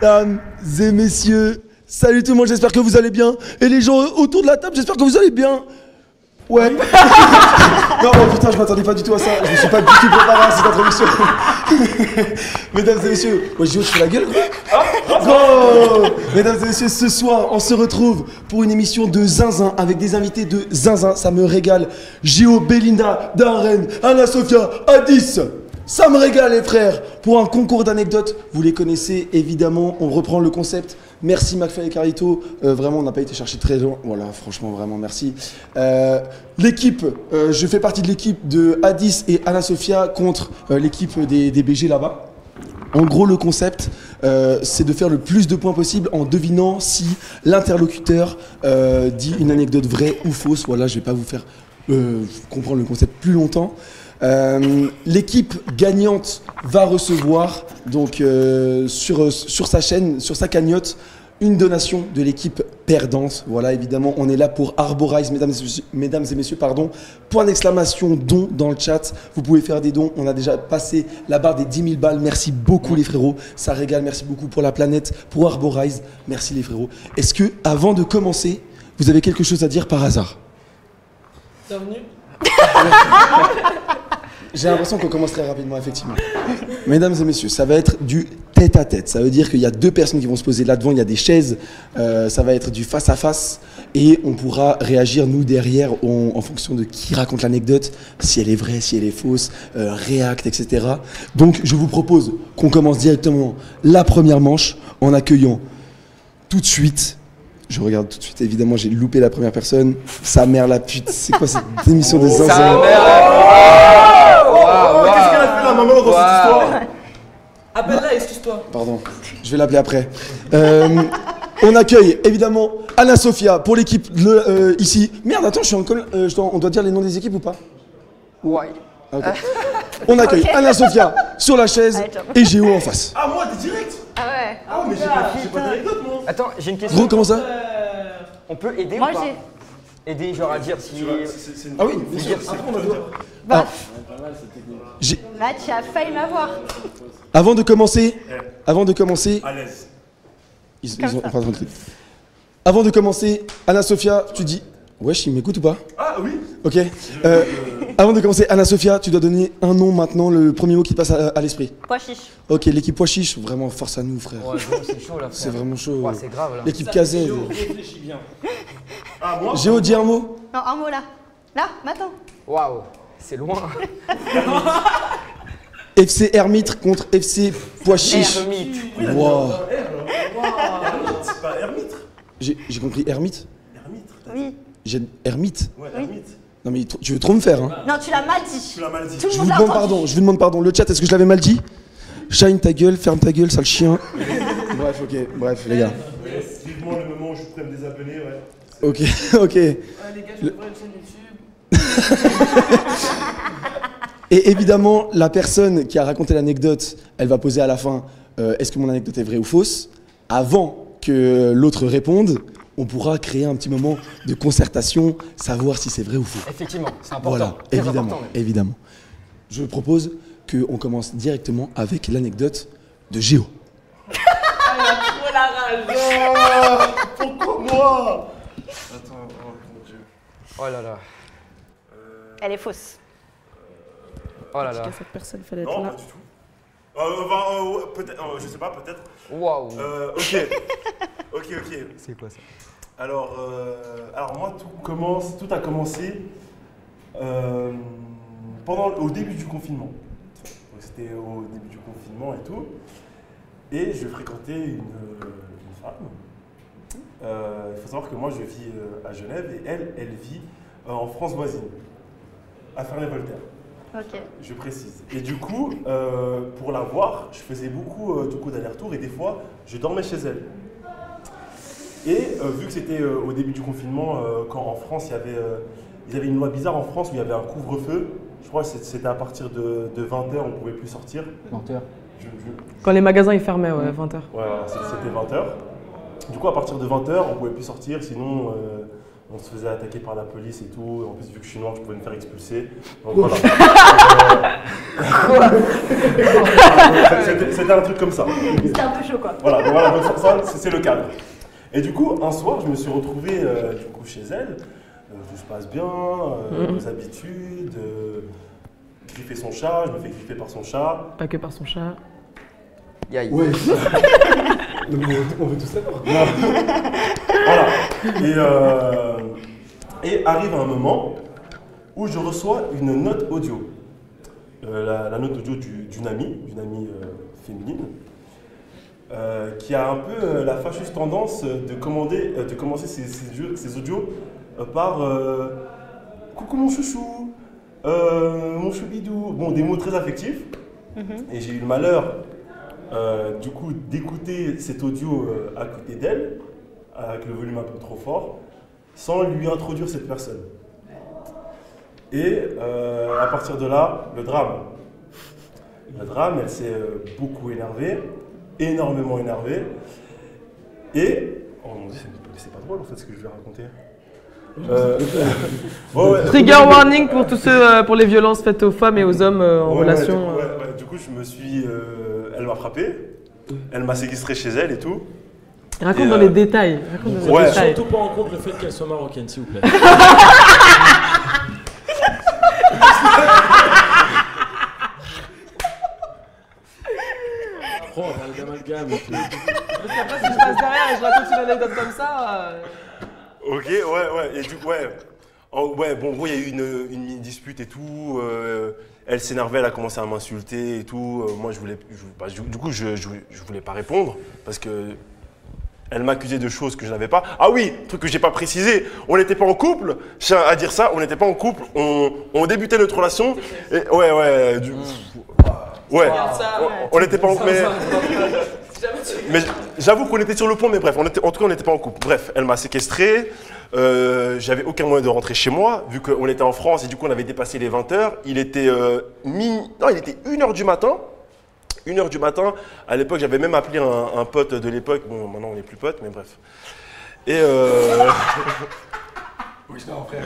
Mesdames et messieurs, salut tout le monde, j'espère que vous allez bien. Et les gens autour de la table, j'espère que vous allez bien. Ouais. Non mais putain, je m'attendais pas du tout à ça. Je me suis pas du tout préparé à cette introduction. Mesdames et messieurs, moi Gio, tu fais la gueule quoi. Go. Mesdames et messieurs, ce soir, on se retrouve pour une émission de zinzin avec des invités de zinzin. Ça me régale. Gio, Belinda, Darren, Anna Sophia, Addis. Ça me régale les frères. Pour un concours d'anecdotes, vous les connaissez évidemment, on reprend le concept. Merci McFly et Carlito, vraiment on n'a pas été chercher très loin, voilà franchement vraiment merci. L'équipe, je fais partie de l'équipe de Addis et Anna Sophia contre l'équipe des BG là-bas. En gros le concept, c'est de faire le plus de points possible en devinant si l'interlocuteur dit une anecdote vraie ou fausse. Voilà, je vais pas vous faire comprendre le concept plus longtemps. L'équipe gagnante va recevoir donc sur sa chaîne, sur sa cagnotte, une donation de l'équipe perdante. Voilà, évidemment, on est là pour Arborize, mesdames et messieurs, pardon. Point d'exclamation, don dans le chat. Vous pouvez faire des dons. On a déjà passé la barre des 10 000 balles. Merci beaucoup les frérots. Ça régale. Merci beaucoup pour la planète, pour Arborize. Merci les frérots. Est-ce que, avant de commencer, vous avez quelque chose à dire par hasard? Bienvenue. J'ai l'impression qu'on commence très rapidement, effectivement. Mesdames et messieurs, ça va être du tête-à-tête. Ça veut dire qu'il y a deux personnes qui vont se poser là-devant, il y a des chaises, ça va être du face-à-face, et on pourra réagir, nous, derrière, en fonction de qui raconte l'anecdote, si elle est vraie, si elle est fausse, react, etc. Donc, je vous propose qu'on commence directement la première manche en accueillant tout de suite... Je regarde tout de suite, évidemment, j'ai loupé la première personne. Sa mère la pute, c'est quoi cette émission de zinzin? Sa mère Qu'est-ce qu'elle a fait la maman dans cette histoire? Appelle-la, excuse-toi. Pardon, je vais l'appeler après. On accueille évidemment Anna Sophia pour l'équipe ici. Merde, attends, je suis en on doit dire les noms des équipes ou pas? Ouais. Okay. On accueille Anna Sophia sur la chaise et Géo en face. Ah moi t'es direct? Ah ouais. Ah mais j'ai pas d'anecdote moi. Attends, j'ai une question. Gros, comment ça? On peut aider Moi ou pas? j'ai. Aider, genre à dire si... Ah oui, bien sûr, c'est on a deux. Bah, j'ai- là tu as failli m'avoir. Avant de commencer, À l'aise. ils ont pas de truc. Avant de commencer, Anna Sophia, tu dis, wesh, il m'écoute ou pas? Ah oui. Ok. Avant de commencer, Anna Sophia, tu dois donner un nom maintenant, le premier mot qui te passe à l'esprit. Pois chiche. Ok, l'équipe Pois Chiche, vraiment force à nous, frère. Ouais, bon, c'est chaud là. C'est vraiment chaud. Ouais, c'est grave là. L'équipe Kazé. Réfléchis bien. Ah moi? Géo, dis un mot. Non, un mot là. Là, maintenant. Waouh, c'est loin. FC Hermitre contre FC Pois Chiche. Ermite. Wow. C'est pas Hermitre. J'ai compris Hermite. Hermitre. Oui. J'ai Hermite. Ouais, Hermite. Non mais tu veux trop me faire, hein. Non, tu l'as mal dit. Tu l'as mal dit. Tout le Je monde vous l'a demande entendu. pardon, je vous demande pardon. Le chat, est-ce que je l'avais mal dit? Shine ta gueule, ferme ta gueule, sale chien. Bref, ok, bref, les gars. Vivement le moment où je pourrais me désabonner, ouais. Ok, ok. Ouais, les gars, je devrais une chaîne YouTube. Et évidemment, la personne qui a raconté l'anecdote, elle va poser à la fin est-ce que mon anecdote est vraie ou fausse? Avant que l'autre réponde, on pourra créer un petit moment de concertation, savoir si c'est vrai ou faux. Effectivement, c'est important. Voilà, Très évidemment, important, même. évidemment. Je propose qu'on commence directement avec l'anecdote de Géo. Pourquoi moi? Attends, oh mon dieu. Oh là là. Elle est fausse. Oh là là. Cette personne fallait être Non, là. pas du tout. Peut-être, je sais pas, peut-être. Waouh. Ok. Ok. C'est quoi ça? Alors moi, tout a commencé au début du confinement. Donc, c'était au début du confinement et tout. Et je fréquentais une femme. Il faut savoir que moi, je vis à Genève et elle vit en France voisine, à Ferney-Voltaire. Ok. Je précise. Et du coup, pour la voir, je faisais beaucoup d'allers-retours et des fois, je dormais chez elle. Et vu que c'était au début du confinement, quand en France, ils avaient une loi bizarre en France où il y avait un couvre-feu. Je crois que c'était à partir de 20h, on ne pouvait plus sortir. 20h. Quand les magasins ils fermaient, ouais, 20h. Ouais, c'était 20h. Du coup, à partir de 20h, on ne pouvait plus sortir, sinon On se faisait attaquer par la police et tout. En plus, vu que je suis noir, je pouvais me faire expulser. Donc voilà. C'était un truc comme ça. C'était un peu chaud quoi. Voilà, donc ça, c'est le cadre. Et du coup, un soir, je me suis retrouvé du coup, chez elle. Tout se passe bien, aux habitudes. Griffer son chat, je me fais griffer par son chat. Pas que par son chat. Yaï. Ouais. Non, mais on veut tout savoir. Voilà. Et arrive un moment où je reçois une note audio. La note audio d'une amie féminine, qui a un peu la fâcheuse tendance de commencer ses audios par coucou mon chouchou, mon choubidou, bon, des mots très affectifs. Et j'ai eu le malheur du coup d'écouter cet audio à côté d'elle, avec le volume un peu trop fort, sans lui introduire cette personne. Et à partir de là, le drame. Le drame, elle s'est beaucoup énervée, énormément énervée. Et, oh mon dieu, c'est pas drôle en fait ce que je vais raconter. Trigger warning pour tous ceux, pour les violences faites aux femmes et aux hommes en relation. Du coup, elle m'a frappé, elle m'a séquestré chez elle et tout. Raconte dans les détails. Ouais. Surtout pas en compte le fait qu'elle soit marocaine, s'il vous plaît. Oh, on a l'amalgame et tout. Parce qu'après, si je passe derrière et je raconte une anecdote comme ça. Ok, ouais. Et du coup, ouais. Oh, ouais, bon, il y a eu une mini dispute et tout. Elle s'énervait, elle a commencé à m'insulter et tout. Moi, je voulais pas répondre parce que elle m'accusait de choses que je n'avais pas. Ah oui, truc que j'ai pas précisé. On n'était pas en couple. Je tiens à dire ça. On n'était pas en couple. On débutait notre relation. Et, ouais. On n'était pas en couple. Mais j'avoue qu'on était sur le point, mais bref, en tout cas, on n'était pas en couple. Bref, elle m'a séquestré. J'avais aucun moyen de rentrer chez moi, vu qu'on était en France et du coup, on avait dépassé les 20h. Il était il était 1h du matin. 1h du matin. À l'époque, j'avais même appelé un pote de l'époque. Bon, maintenant, on n'est plus potes, mais bref. Et Oui, je t'en frère.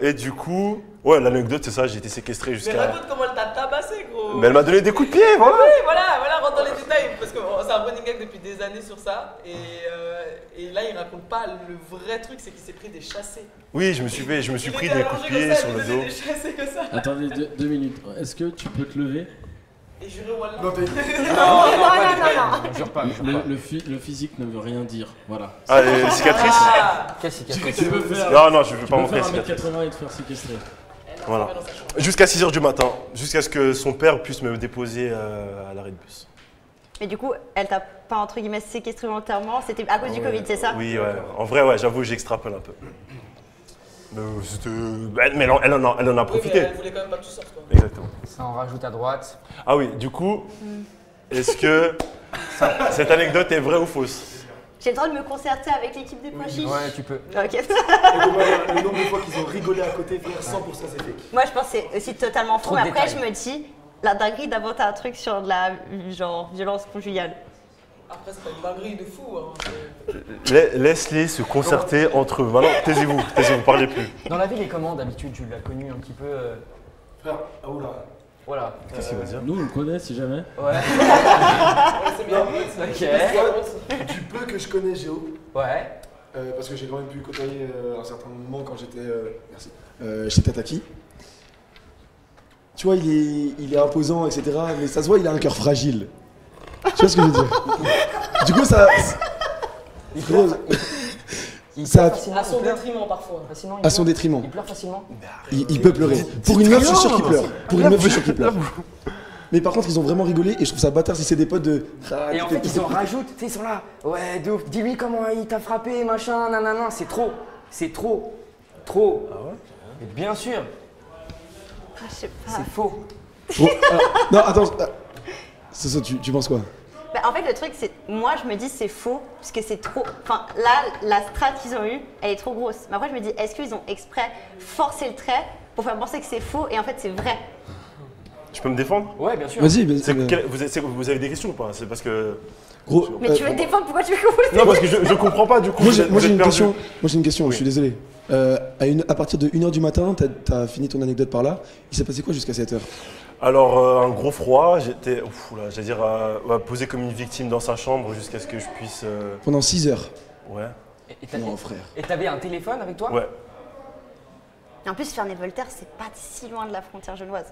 Et du coup, ouais, l'anecdote, c'est ça, j'ai été séquestré jusqu'à... Mais raconte comment elle t'a tabassé, gros. Mais elle m'a donné des coups de pied, voilà. Oui, voilà, rentre dans les détails. Parce que c'est un running gag depuis des années sur ça. Et là, il raconte pas le vrai truc, c'est qu'il s'est pris des chassés. Oui, je me suis pris des coups de pied sur le dos. Des chassés que ça. Attendez, 2 minutes. Est-ce que tu peux te lever? Et jurer Wallah. Non, Je jure pas. Le physique ne veut rien dire. Voilà. Ah, les cicatrices? Quelle cicatrice? Tu peux faire. Non, je veux pas montrer les faire cicatrices. 1m80 et te faire séquestrer. Voilà. Jusqu'à 6h du matin, jusqu'à ce que son père puisse me déposer à l'arrêt de bus. Mais du coup, elle t'a pas entre guillemets séquestré volontairement, c'était à cause du Covid, c'est ça? Oui, ouais. En vrai, ouais, j'avoue, j'extrapole un peu. Mais elle en a profité. Oui, mais elle voulait quand même pas que tu sortes, quoi. Exactement. Ça en rajoute à droite. Ah oui, du coup, est-ce que cette anecdote est vraie ou fausse? J'ai le droit de me concerter avec l'équipe des pois chiches? Ouais, tu peux. Ok. Le nombre de fois qu'ils ont rigolé à côté, frère, 100% c'est fake. Moi, je pense que c'est aussi totalement faux, Trop mais de après, je détails. me dis, la dinguerie d'inventer un truc sur de la genre violence conjugale. Après, c'est pas une dinguerie de fou. Hein. Laisse-les se concerter entre eux. Maintenant, taisez-vous, parlez plus. Dans la ville, et comment d'habitude tu l'as connu un petit peu Frère, ah oula. Voilà. Qu'est-ce qu'il va dire? Nous, on le connaît si jamais. Ouais. C'est bien. Ok. Du peu que je connais Géo, Ouais. parce que j'ai quand même pu côtoyer à un certain moment quand j'étais chez Tataki. Tu vois, il est imposant, etc. Mais ça se voit, il a un cœur fragile. Tu vois ce que je veux dire? Du coup, ça. Gros, ça- À son détriment parfois. Facilement, à son détriment. Il pleure facilement. Il peut pleurer. Pour une meuf, je suis sûr qu'il pleure. Pour une meuf, je suis sûr qu'il pleure. Mais par contre, ils ont vraiment rigolé et je trouve ça bâtard si c'est des potes de. Et en fait, ils en rajoutent, tu sais, ils sont là. Ouais, de ouf. Dis-lui comment il t'a frappé, machin, nanana. C'est trop. C'est trop. Trop. Ah ouais? Mais bien sûr, Ah, je sais pas. c'est faux. Bon, alors, non, attends. C'est ça, tu penses quoi? Bah, en fait, le truc, c'est. Moi, je me dis c'est faux, parce que c'est trop. Enfin, là, la strat qu'ils ont eue, elle est trop grosse. Mais après, je me dis, est-ce qu'ils ont exprès forcé le trait pour faire penser que c'est faux et en fait, c'est vrai? peux me défendre? Ouais, bien sûr. Vas-y, Vous avez des questions ou pas? C'est parce que. gros. Mais tu veux te défendre, pourquoi tu veux qu'on vous Non, parce que je comprends pas du coup. Moi vous j'ai êtes- moi, vous j'ai êtes une perdu. question. Moi j'ai une question. Oui. Je suis désolé. À partir de 1h du matin, t'as fini ton anecdote par là. Il s'est passé quoi jusqu'à 7h? Alors, un gros froid, j'étais, j'allais dire, posé comme une victime dans sa chambre jusqu'à ce que je puisse. Pendant 6 heures. Ouais. Non, frère. Et t'avais un téléphone avec toi? Ouais. Et en plus, Ferney-Voltaire, c'est pas si loin de la frontière genevoise.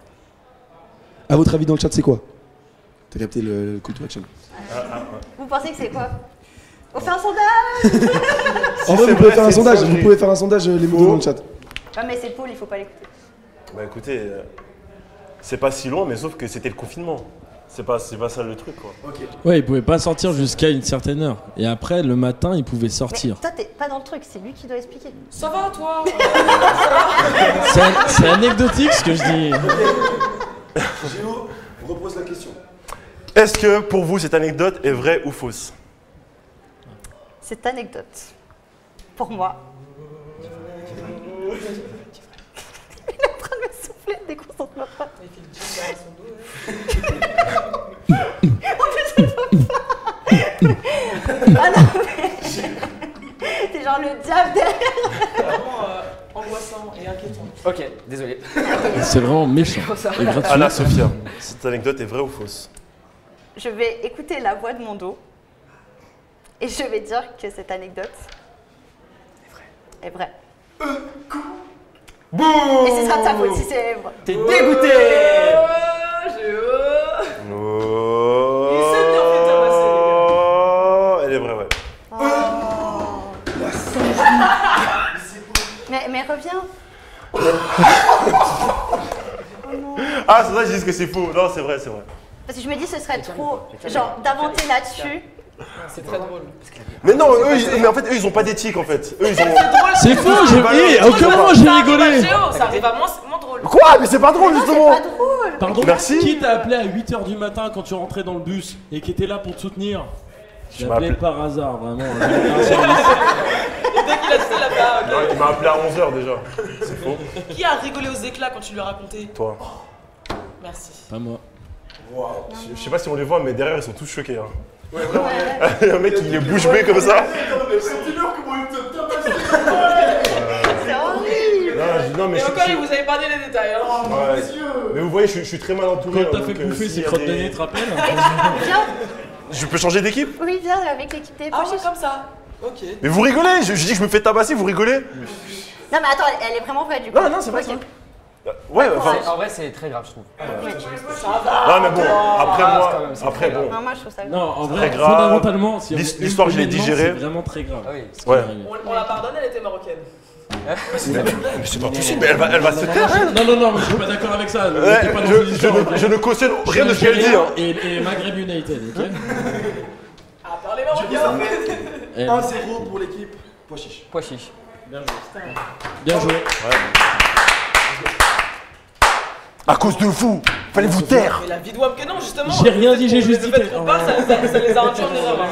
À votre avis, dans le chat, c'est quoi? T'as capté le call to action. Vous pensez que c'est quoi? On fait un sondage. En vrai, c'est vous pouvez vrai, faire un c'est sondage. ça, Vous j'ai- pouvez faire un sondage, les mots dans le chat. Ouais, mais c'est Paul, il faut pas l'écouter. Bah écoutez, c'est pas si loin, mais sauf que c'était le confinement. C'est pas ça le truc, quoi. Ouais, il pouvait pas sortir jusqu'à une certaine heure. Et après, le matin, il pouvait Mais sortir. toi, t'es pas dans le truc, c'est lui qui doit expliquer. Ça va, toi? C'est anecdotique ce que je dis. Géo, repose la question. Est-ce que pour vous cette anecdote est vraie ou fausse? Cette anecdote, pour moi. Il est en train de me souffler, déconcentre-moi pas. Il fait le jean derrière son dos. Ah non, mais. T'es genre le diable derrière. C'est vraiment angoissant et inquiétant. Ok, désolé. C'est vraiment méchant. Et gratuit. Anna Sophia, cette anecdote est vraie ou fausse? Je vais écouter la voix de mon dos et je vais dire que cette anecdote est vraie. Et ce sera de ta faute si c'est vrai. T'es dégoûté. Oh. Il s'est bien fait tabasser, les gars. Elle est vraie, ouais. Mais reviens. Ah, c'est ça, je dis que c'est faux. Non, c'est vrai, c'est vrai. Parce que je me dis ce serait trop genre d'inventer là-dessus. C'est très drôle. Mais non, mais en fait, eux, ils ont pas d'éthique, en fait. Eux, ils ont. C'est faux, j'ai Valeur. à aucun moment j'ai rigolé. Ça arrive à moins drôle. Quoi? Mais c'est pas drôle, Non, c'est justement. pas drôle. Pardon, Merci. qui t'a appelé à 8h du matin quand tu rentrais dans le bus et qui était là pour te soutenir? Je l'ai m'as appelé appelé- par hasard, vraiment. J'ai fait un service. Dès qu'il a dit la part, Non, il m'a appelé à 11h déjà. C'est faux. qui a rigolé aux éclats quand tu lui as raconté? Toi. Merci. Pas moi. Je sais pas si on les voit, mais derrière, ils sont tous choqués. Hein. Il y a un mec qui est bouche bée comme ça. C'est horrible. Non, mais Et je encore, il suis. vous avait pas dit les détails. Hein. Ouais. Mais vous voyez, je suis très mal entouré. Quand t'as hein, fait donc, bouffer s'il ces y a crottes de des- nez, tu te rappelles? Viens. Je peux changer d'équipe? Oui, viens avec l'équipe des Ah poches. ouais, comme ça. Ok. Mais vous rigolez, je dis que je me fais tabasser, vous rigolez? Non, mais attends, elle est vraiment vraie du coup. Non, non, c'est vrai, Ok. ça. Ouais, enfin. En vrai, c'est très grave, je trouve. Non, mais bon, après Ah, moi, quand même, c'est après très bon. Non, moi je trouve ça. Non, en Très vrai, grave. fondamentalement, si on est L'histoire, je l'ai humainement, digérée. C'est vraiment très grave. Ah oui. ce qui est Ouais. arrivé. On la pardonne, elle était marocaine. Mais c'est pas possible, mais elle va se taire. Non, mais je suis pas d'accord avec ça. Ouais, T'es pas dans une histoire, ok. je ne cautionne rien de ce qu'elle dit. Hein. Et Maghreb United, ok. Ah, parlez marocain. Eh, 1-0 pour l'équipe Pois chiche. Pois chiche. Bien joué. À cause de vous, fallait vous taire. Mais la vie de Wam que non, justement. J'ai rien dit, j'ai Le juste fait dit que- qu'on parle, ça les a induits en erreur. Non,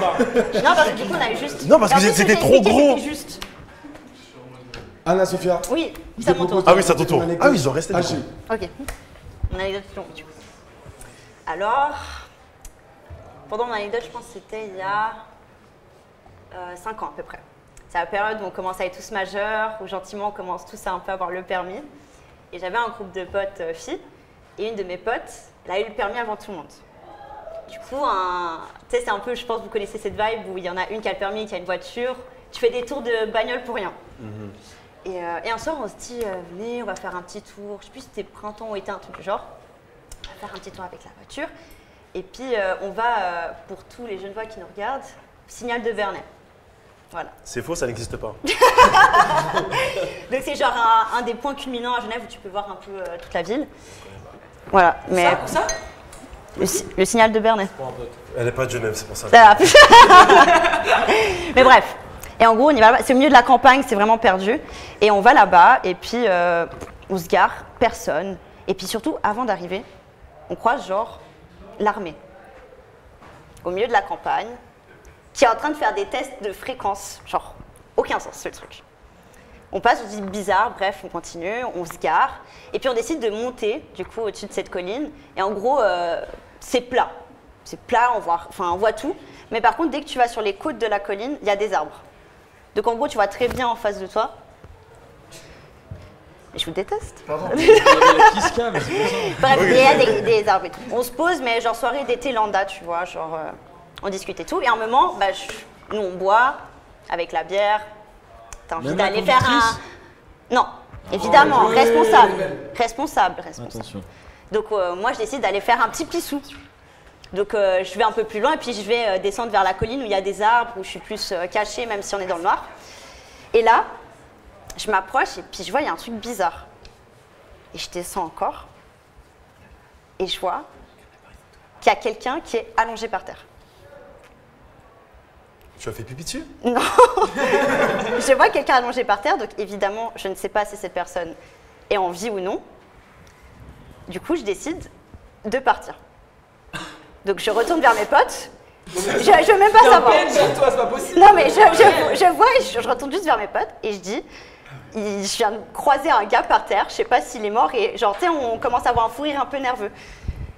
parce que du coup, on a eu juste. Non, parce que Et en plus, c'était j'ai trop expliqué, gros. c'était juste. Anna Sophia. Oui, je ça te mon tour. propose Ah de oui, c'est à ton tour. raconter ton Ah oui, anecdote. ils ont resté. Haché. Ok. Mon anecdote longue du coup. Alors, pendant mon anecdote, je pense que c'était il y a 5 ans à peu près. C'est la période où on commence à être tous majeurs, où gentiment on commence tous à un peu avoir le permis. Et j'avais un groupe de potes filles, et une de mes potes, elle a eu le permis avant tout le monde. Du coup, tu sais, c'est un peu, je pense que vous connaissez cette vibe où il y en a une qui a le permis, qui a une voiture, tu fais des tours de bagnole pour rien. Et un soir, on se dit, venez, on va faire un petit tour. Je sais plus si c'était printemps ou été, un truc du genre. On va faire un petit tour avec la voiture. Et puis, on va, pour tous les jeunes voix qui nous regardent, au Signal de Bernay. Voilà. C'est faux, ça n'existe pas. Donc, c'est genre un des points culminants à Genève où tu peux voir un peu toute la ville. Voilà. Mais Ça le Signal de Bernay. Elle n'est pas de Genève, c'est pour ça. Ça va. Mais bref. Et en gros, on y va là-bas. C'est au milieu de la campagne, c'est vraiment perdu. Et on va là-bas, et puis on se gare, personne. Et puis surtout, avant d'arriver, on croise genre l'armée. Au milieu de la campagne, qui est en train de faire des tests de fréquence. Genre, aucun sens, ce truc. On passe, on se dit bizarre, bref, on continue, on se gare. Et puis on décide de monter, du coup, au-dessus de cette colline. Et en gros, c'est plat. C'est plat, on voit tout. Mais par contre, dès que tu vas sur les côtes de la colline, il y a des arbres. Donc en gros, tu vois très bien en face de toi. Mais je vous déteste. Il y avait la kiss cam, c'est pour ça. Bref, il y a des arbres et tout. On se pose, mais genre soirée d'été lambda, tu vois, genre on discute et tout. Et à un moment, nous on boit avec la bière. T'as envie Même la d'aller faire un... conductrice Non, évidemment, ouais. responsable. Attention. Donc moi, je décide d'aller faire un petit pissou. Donc je vais un peu plus loin et puis je vais descendre vers la colline où il y a des arbres, où je suis plus cachée, même si on est dans le noir. Et là, je m'approche et puis je vois, il y a un truc bizarre. Et je descends encore. Et je vois qu'il y a quelqu'un qui est allongé par terre. Tu as fait pipi dessus? Non. Je vois quelqu'un allongé par terre, donc évidemment, je ne sais pas si cette personne est en vie ou non. Du coup, je décide de partir. Donc je retourne vers mes potes. Je veux même pas savoir. Vers toi, c'est pas possible. Non mais je vois et je retourne juste vers mes potes et je dis, je viens de croiser un gars par terre, je sais pas s'il est mort et genre tu sais on commence à avoir un fou rire un peu nerveux.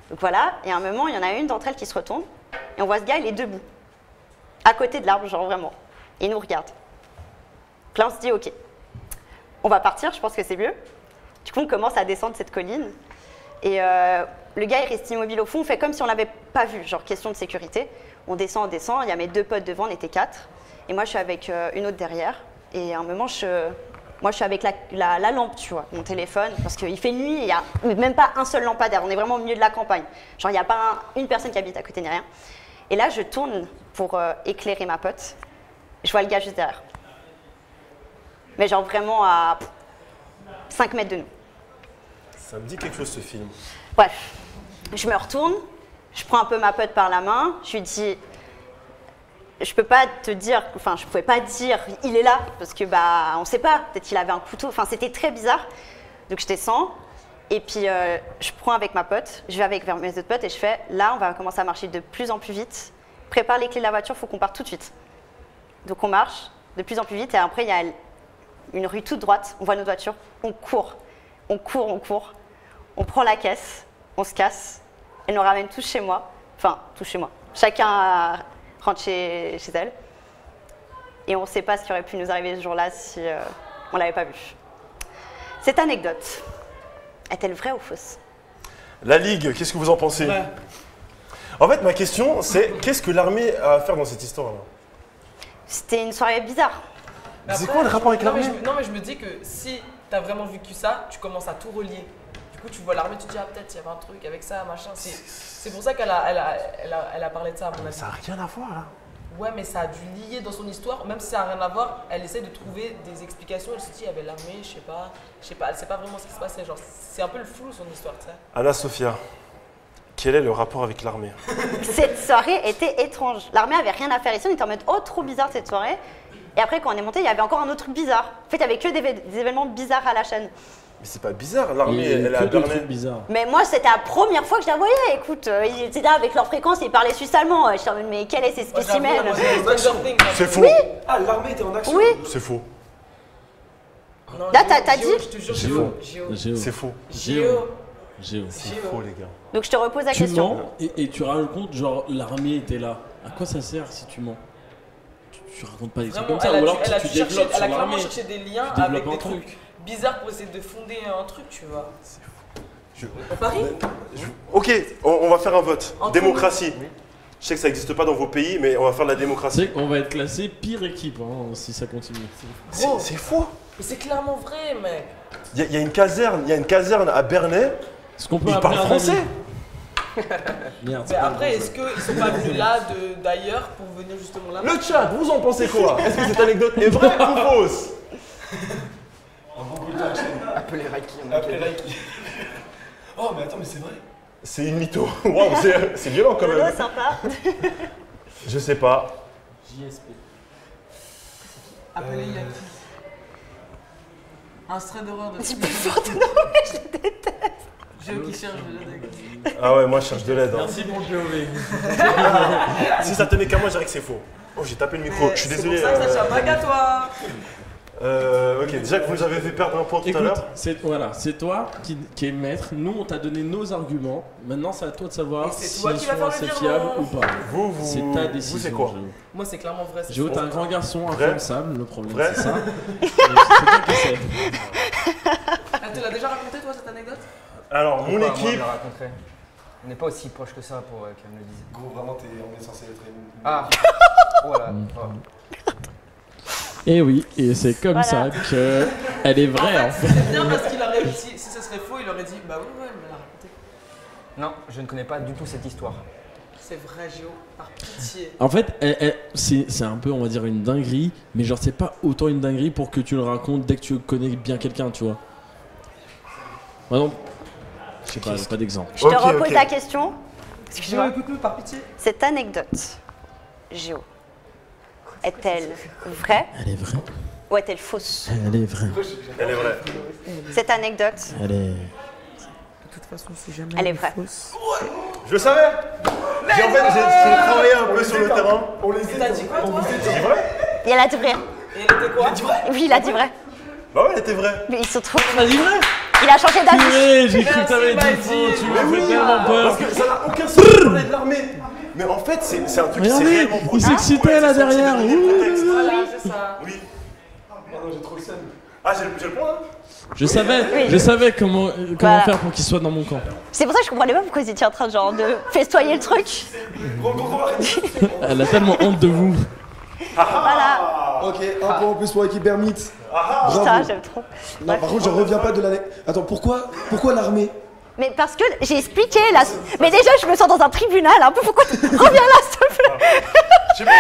Donc voilà, et à un moment il y en a une d'entre elles qui se retourne et on voit ce gars, il est debout, à côté de l'arbre genre vraiment, et il nous regarde. Donc là on se dit ok, on va partir, je pense que c'est mieux. Du coup on commence à descendre cette colline et le gars il reste immobile au fond, on fait comme si on l'avait pas vu, genre question de sécurité. On descend, il y a mes deux potes devant, on était 4. Et moi, je suis avec une autre derrière. Et à un moment, moi, je suis avec la lampe, tu vois, mon téléphone. Parce qu'il fait nuit, il n'y a même pas un seul lampadaire. On est vraiment au milieu de la campagne. Genre, il n'y a pas une personne qui habite à côté ni rien. Et là, je tourne pour éclairer ma pote. Je vois le gars juste derrière. Mais genre vraiment à 5 mètres de nous. Ça me dit quelque chose ce film. Bref, je me retourne. Je prends un peu ma pote par la main, je lui dis, je peux pas te dire, enfin je pouvais pas dire, il est là, parce que on sait pas, peut-être qu'il avait un couteau, enfin c'était très bizarre. Donc je descends, et puis je prends avec ma pote, je vais vers mes autres potes et je fais, là on va commencer à marcher de plus en plus vite, prépare les clés de la voiture, faut qu'on parte tout de suite. Donc on marche de plus en plus vite et après il y a une rue toute droite, on voit notre voiture, on court, on prend la caisse, on se casse. Elle nous ramène tous chez moi, enfin tous chez moi. Chacun rentre chez elle. Et on ne sait pas ce qui aurait pu nous arriver ce jour-là si on ne l'avait pas vu. Cette anecdote, est-elle vraie ou fausse? La Ligue, qu'est-ce que vous en pensez? Ouais. En fait, ma question, c'est qu'est-ce que l'armée a à faire dans cette histoire-là? C'était une soirée bizarre. Mais C'est après, quoi le rapport avec non, mais l'armée? Non, mais je me dis que si t'as vraiment vécu ça, tu commences à tout relier. Du coup, tu vois l'armée, tu te dis, ah, peut-être il y avait un truc avec ça, machin. C'est pour ça qu'elle a parlé de ça, à mon avis. Ça n'a rien à voir là. Ouais, mais ça a dû lier dans son histoire, même si ça n'a rien à voir, elle essaie de trouver des explications. Elle se dit, il y avait l'armée, je sais pas, elle sait pas vraiment ce qui se passait. Genre, c'est un peu le flou son histoire, tu sais. Anna Sophia, quel est le rapport avec l'armée? Cette soirée était étrange. L'armée avait rien à faire ici, on était en mode, oh trop bizarre cette soirée. Et après quand on est monté, il y avait encore un autre truc bizarre. En fait, il y avait que des événements bizarres à la chaîne. Mais c'est pas bizarre, l'armée, Il y a elle a que de Berlin. trucs bizarres. Mais moi, c'était la première fois que je la voyais. Écoute, ils étaient là avec leur fréquence, ils parlaient suisse-allemand. Je suis en mode, mais quel est ces spécimens? C'est faux. Ah, l'armée était en action. Oui, C'est faux. Là, t'as dit? Je te jure, Géo. Géo. Géo. C'est faux. Géo. Géo. C'est faux, les gars. Donc je te repose la Tu question. mens et tu racontes genre l'armée était là. À quoi ça sert si tu mens? Tu racontes pas des trucs Vraiment, comme ça ou alors elle a tu dû chercher, développes elle sur a clairement l'armée. cherché des liens Tu développes avec un des truc. trucs bizarres pour essayer de fonder un truc, tu vois. Je- On parie? Ok, on va faire un vote. Entre Démocratie. Je sais que ça n'existe pas dans vos pays, mais on va faire de la Tu démocratie. sais qu'on va être classé pire équipe si ça continue. Gros. C'est faux. Mais c'est clairement vrai, mec. Il y a une caserne à Bernay. Est-ce qu'on peut Ils appeler parlent un français. ami? Merde. Mais c'est pas après, bon, est-ce qu'ils sont pas venus là d'ailleurs pour venir justement là? Le chat, vous en pensez quoi? Est-ce que cette anecdote est vraie ou fausse? Appelez Reiki. Oh, mais attends, mais c'est vrai. C'est une mytho. Waouh, c'est violent quand Lolo, même. sympa. Je sais pas. JSP. Appelez Yaki. Un stray d'horreur de C'est plus fort de non, mais je le déteste. Géo qui cherche de l'aide. Ah ouais, moi je cherche de l'aide. hein. Merci mon GOV. Si ça tenait qu'à moi, je dirais que c'est faux. Oh, j'ai tapé le micro. Je suis désolé. C'est pour ça que ça tient pas qu'à toi. Ok, déjà que vous nous avez fait perdre un point tout à Écoute, l'heure. c'est toi qui est maître. Nous, on t'a donné nos arguments. Maintenant, c'est à toi de savoir Et c'est si toi ils qui vas sont faire le assez virement. fiables ou pas. Vous, C'est ta décision. Vous, c'est quoi? Géo. Moi, c'est clairement vrai. c'est Géo, ça. t'es un grand garçon Vrai. influençable. Le problème, Vrai. c'est ça. Mais c'est toi qui sais. Elle te l'a déjà raconté, toi, cette anecdote? Alors, mon Pourquoi moi, équipe. je le raconterai. On n'est pas aussi proche que ça pour qu'elle me le dise. Gros, vraiment, on est censé être une. Ah Voilà. Et oui, et c'est comme Voilà. ça que elle est vraie en fait. C'est bien parce qu'il aurait dit, si ça serait faux, il aurait dit bah oui, elle me l'a raconté. Non, je ne connais pas du tout cette histoire. C'est vrai, Géo, par pitié. En fait, c'est un peu, on va dire, une dinguerie, mais genre, c'est pas autant une dinguerie pour que tu le racontes dès que tu connais bien quelqu'un, tu vois. Par exemple, je sais pas, j'ai pas d'exemple. Je te Ok, repose ok. la question. Géo, Excuse-moi. écoute-nous, par pitié. Cette anecdote, Géo, est-elle vraie Elle est vraie. ou est-elle fausse? Elle est vraie. Elle est vraie. Cette anecdote, Elle est. De toute façon, si jamais elle est vraie. fausse. Je le savais. J'ai travaillé un peu sur le terrain. T'as dit quoi, toi? C'est vrai? Et elle a dit vrai. Et elle était quoi? Oui, il a dit vrai. Bah ouais, elle était vraie. Mais il se trouve. T'as dit vrai? Il a changé d'avis. Purée, j'ai cru que t'avais Merci, dit faux, Maïdi. tu m'as fait tellement peur. Parce que ça n'a aucun sens de parler de l'armée. Mais en fait, c'est un truc qui s'est Regardez, réellement il produit. s'excitait là Ouais, c'est ça, derrière. c'est le contexte. Voilà, c'est ça. Oui. J'ai trop le seum. Ah, j'ai le point là? Je savais comment Voilà. faire pour qu'il soit dans mon camp. C'est pour ça que je comprenais pas pourquoi vous étiez en train genre, de festoyer le truc. Elle a tellement honte de vous. Voilà. Ok, un point en plus pour l'équipe Hermite. Putain, Bravo. j'aime trop. Non, par contre, je reviens pas de l'année. Attends, pourquoi l'armée? Mais parce que j'ai expliqué là. Mais déjà, je me sens dans un tribunal un peu. Pourquoi tu reviens là, s'il te plaît? Je sais pas,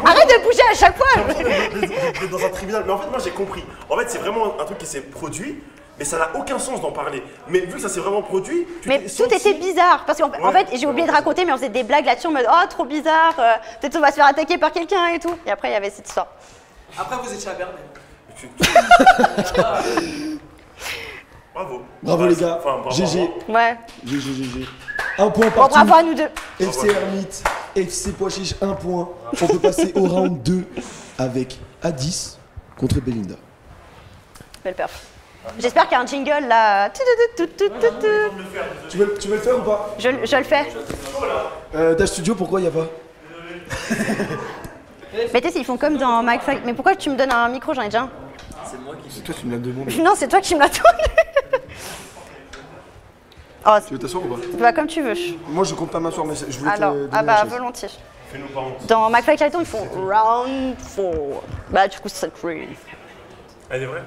Arrête de bouger à chaque fois. d'être dans un tribunal. Mais en fait, moi j'ai compris. En fait, c'est vraiment un truc qui s'est produit, mais ça n'a aucun sens d'en parler. Mais vu que ça s'est vraiment produit, tu Mais t'es tout senti- était bizarre parce qu'en en Ouais. fait j'ai oublié de raconter, mais on faisait des blagues là-dessus en mode oh trop bizarre, peut-être on va se faire attaquer par quelqu'un et tout. Et après il y avait cette histoire. Après, vous étiez à Berlin. Bravo. Bravo Ouais, les gars. enfin, bravo, GG. bravo. Ouais. GG. Un point Bon partout. bravo à nous deux. FC Hermite, FC Pois Chiche, un point. On peut passer au round 2 avec Addis contre Belinda. Belle perf. J'espère qu'il y a un jingle là. Tu. Tu veux le faire ou pas? Je le fais. Dash Studio, pourquoi il a pas? Mais tu sais, ils font comme dans Mike Fight. Mais pourquoi tu me donnes un micro? J'en ai déjà un. C'est toi qui me l'as demandé. Non, c'est toi qui me l'as donné. Oh, Tu veux t'asseoir ou pas? bah comme tu veux. Moi je compte pas m'asseoir, mais je voulais Alors, te donner ah la bah chaise. volontiers. Fais-nous pas honte. Dans McFly Clayton, ils font round 4. Bah du coup, c'est green. Elle est vraie?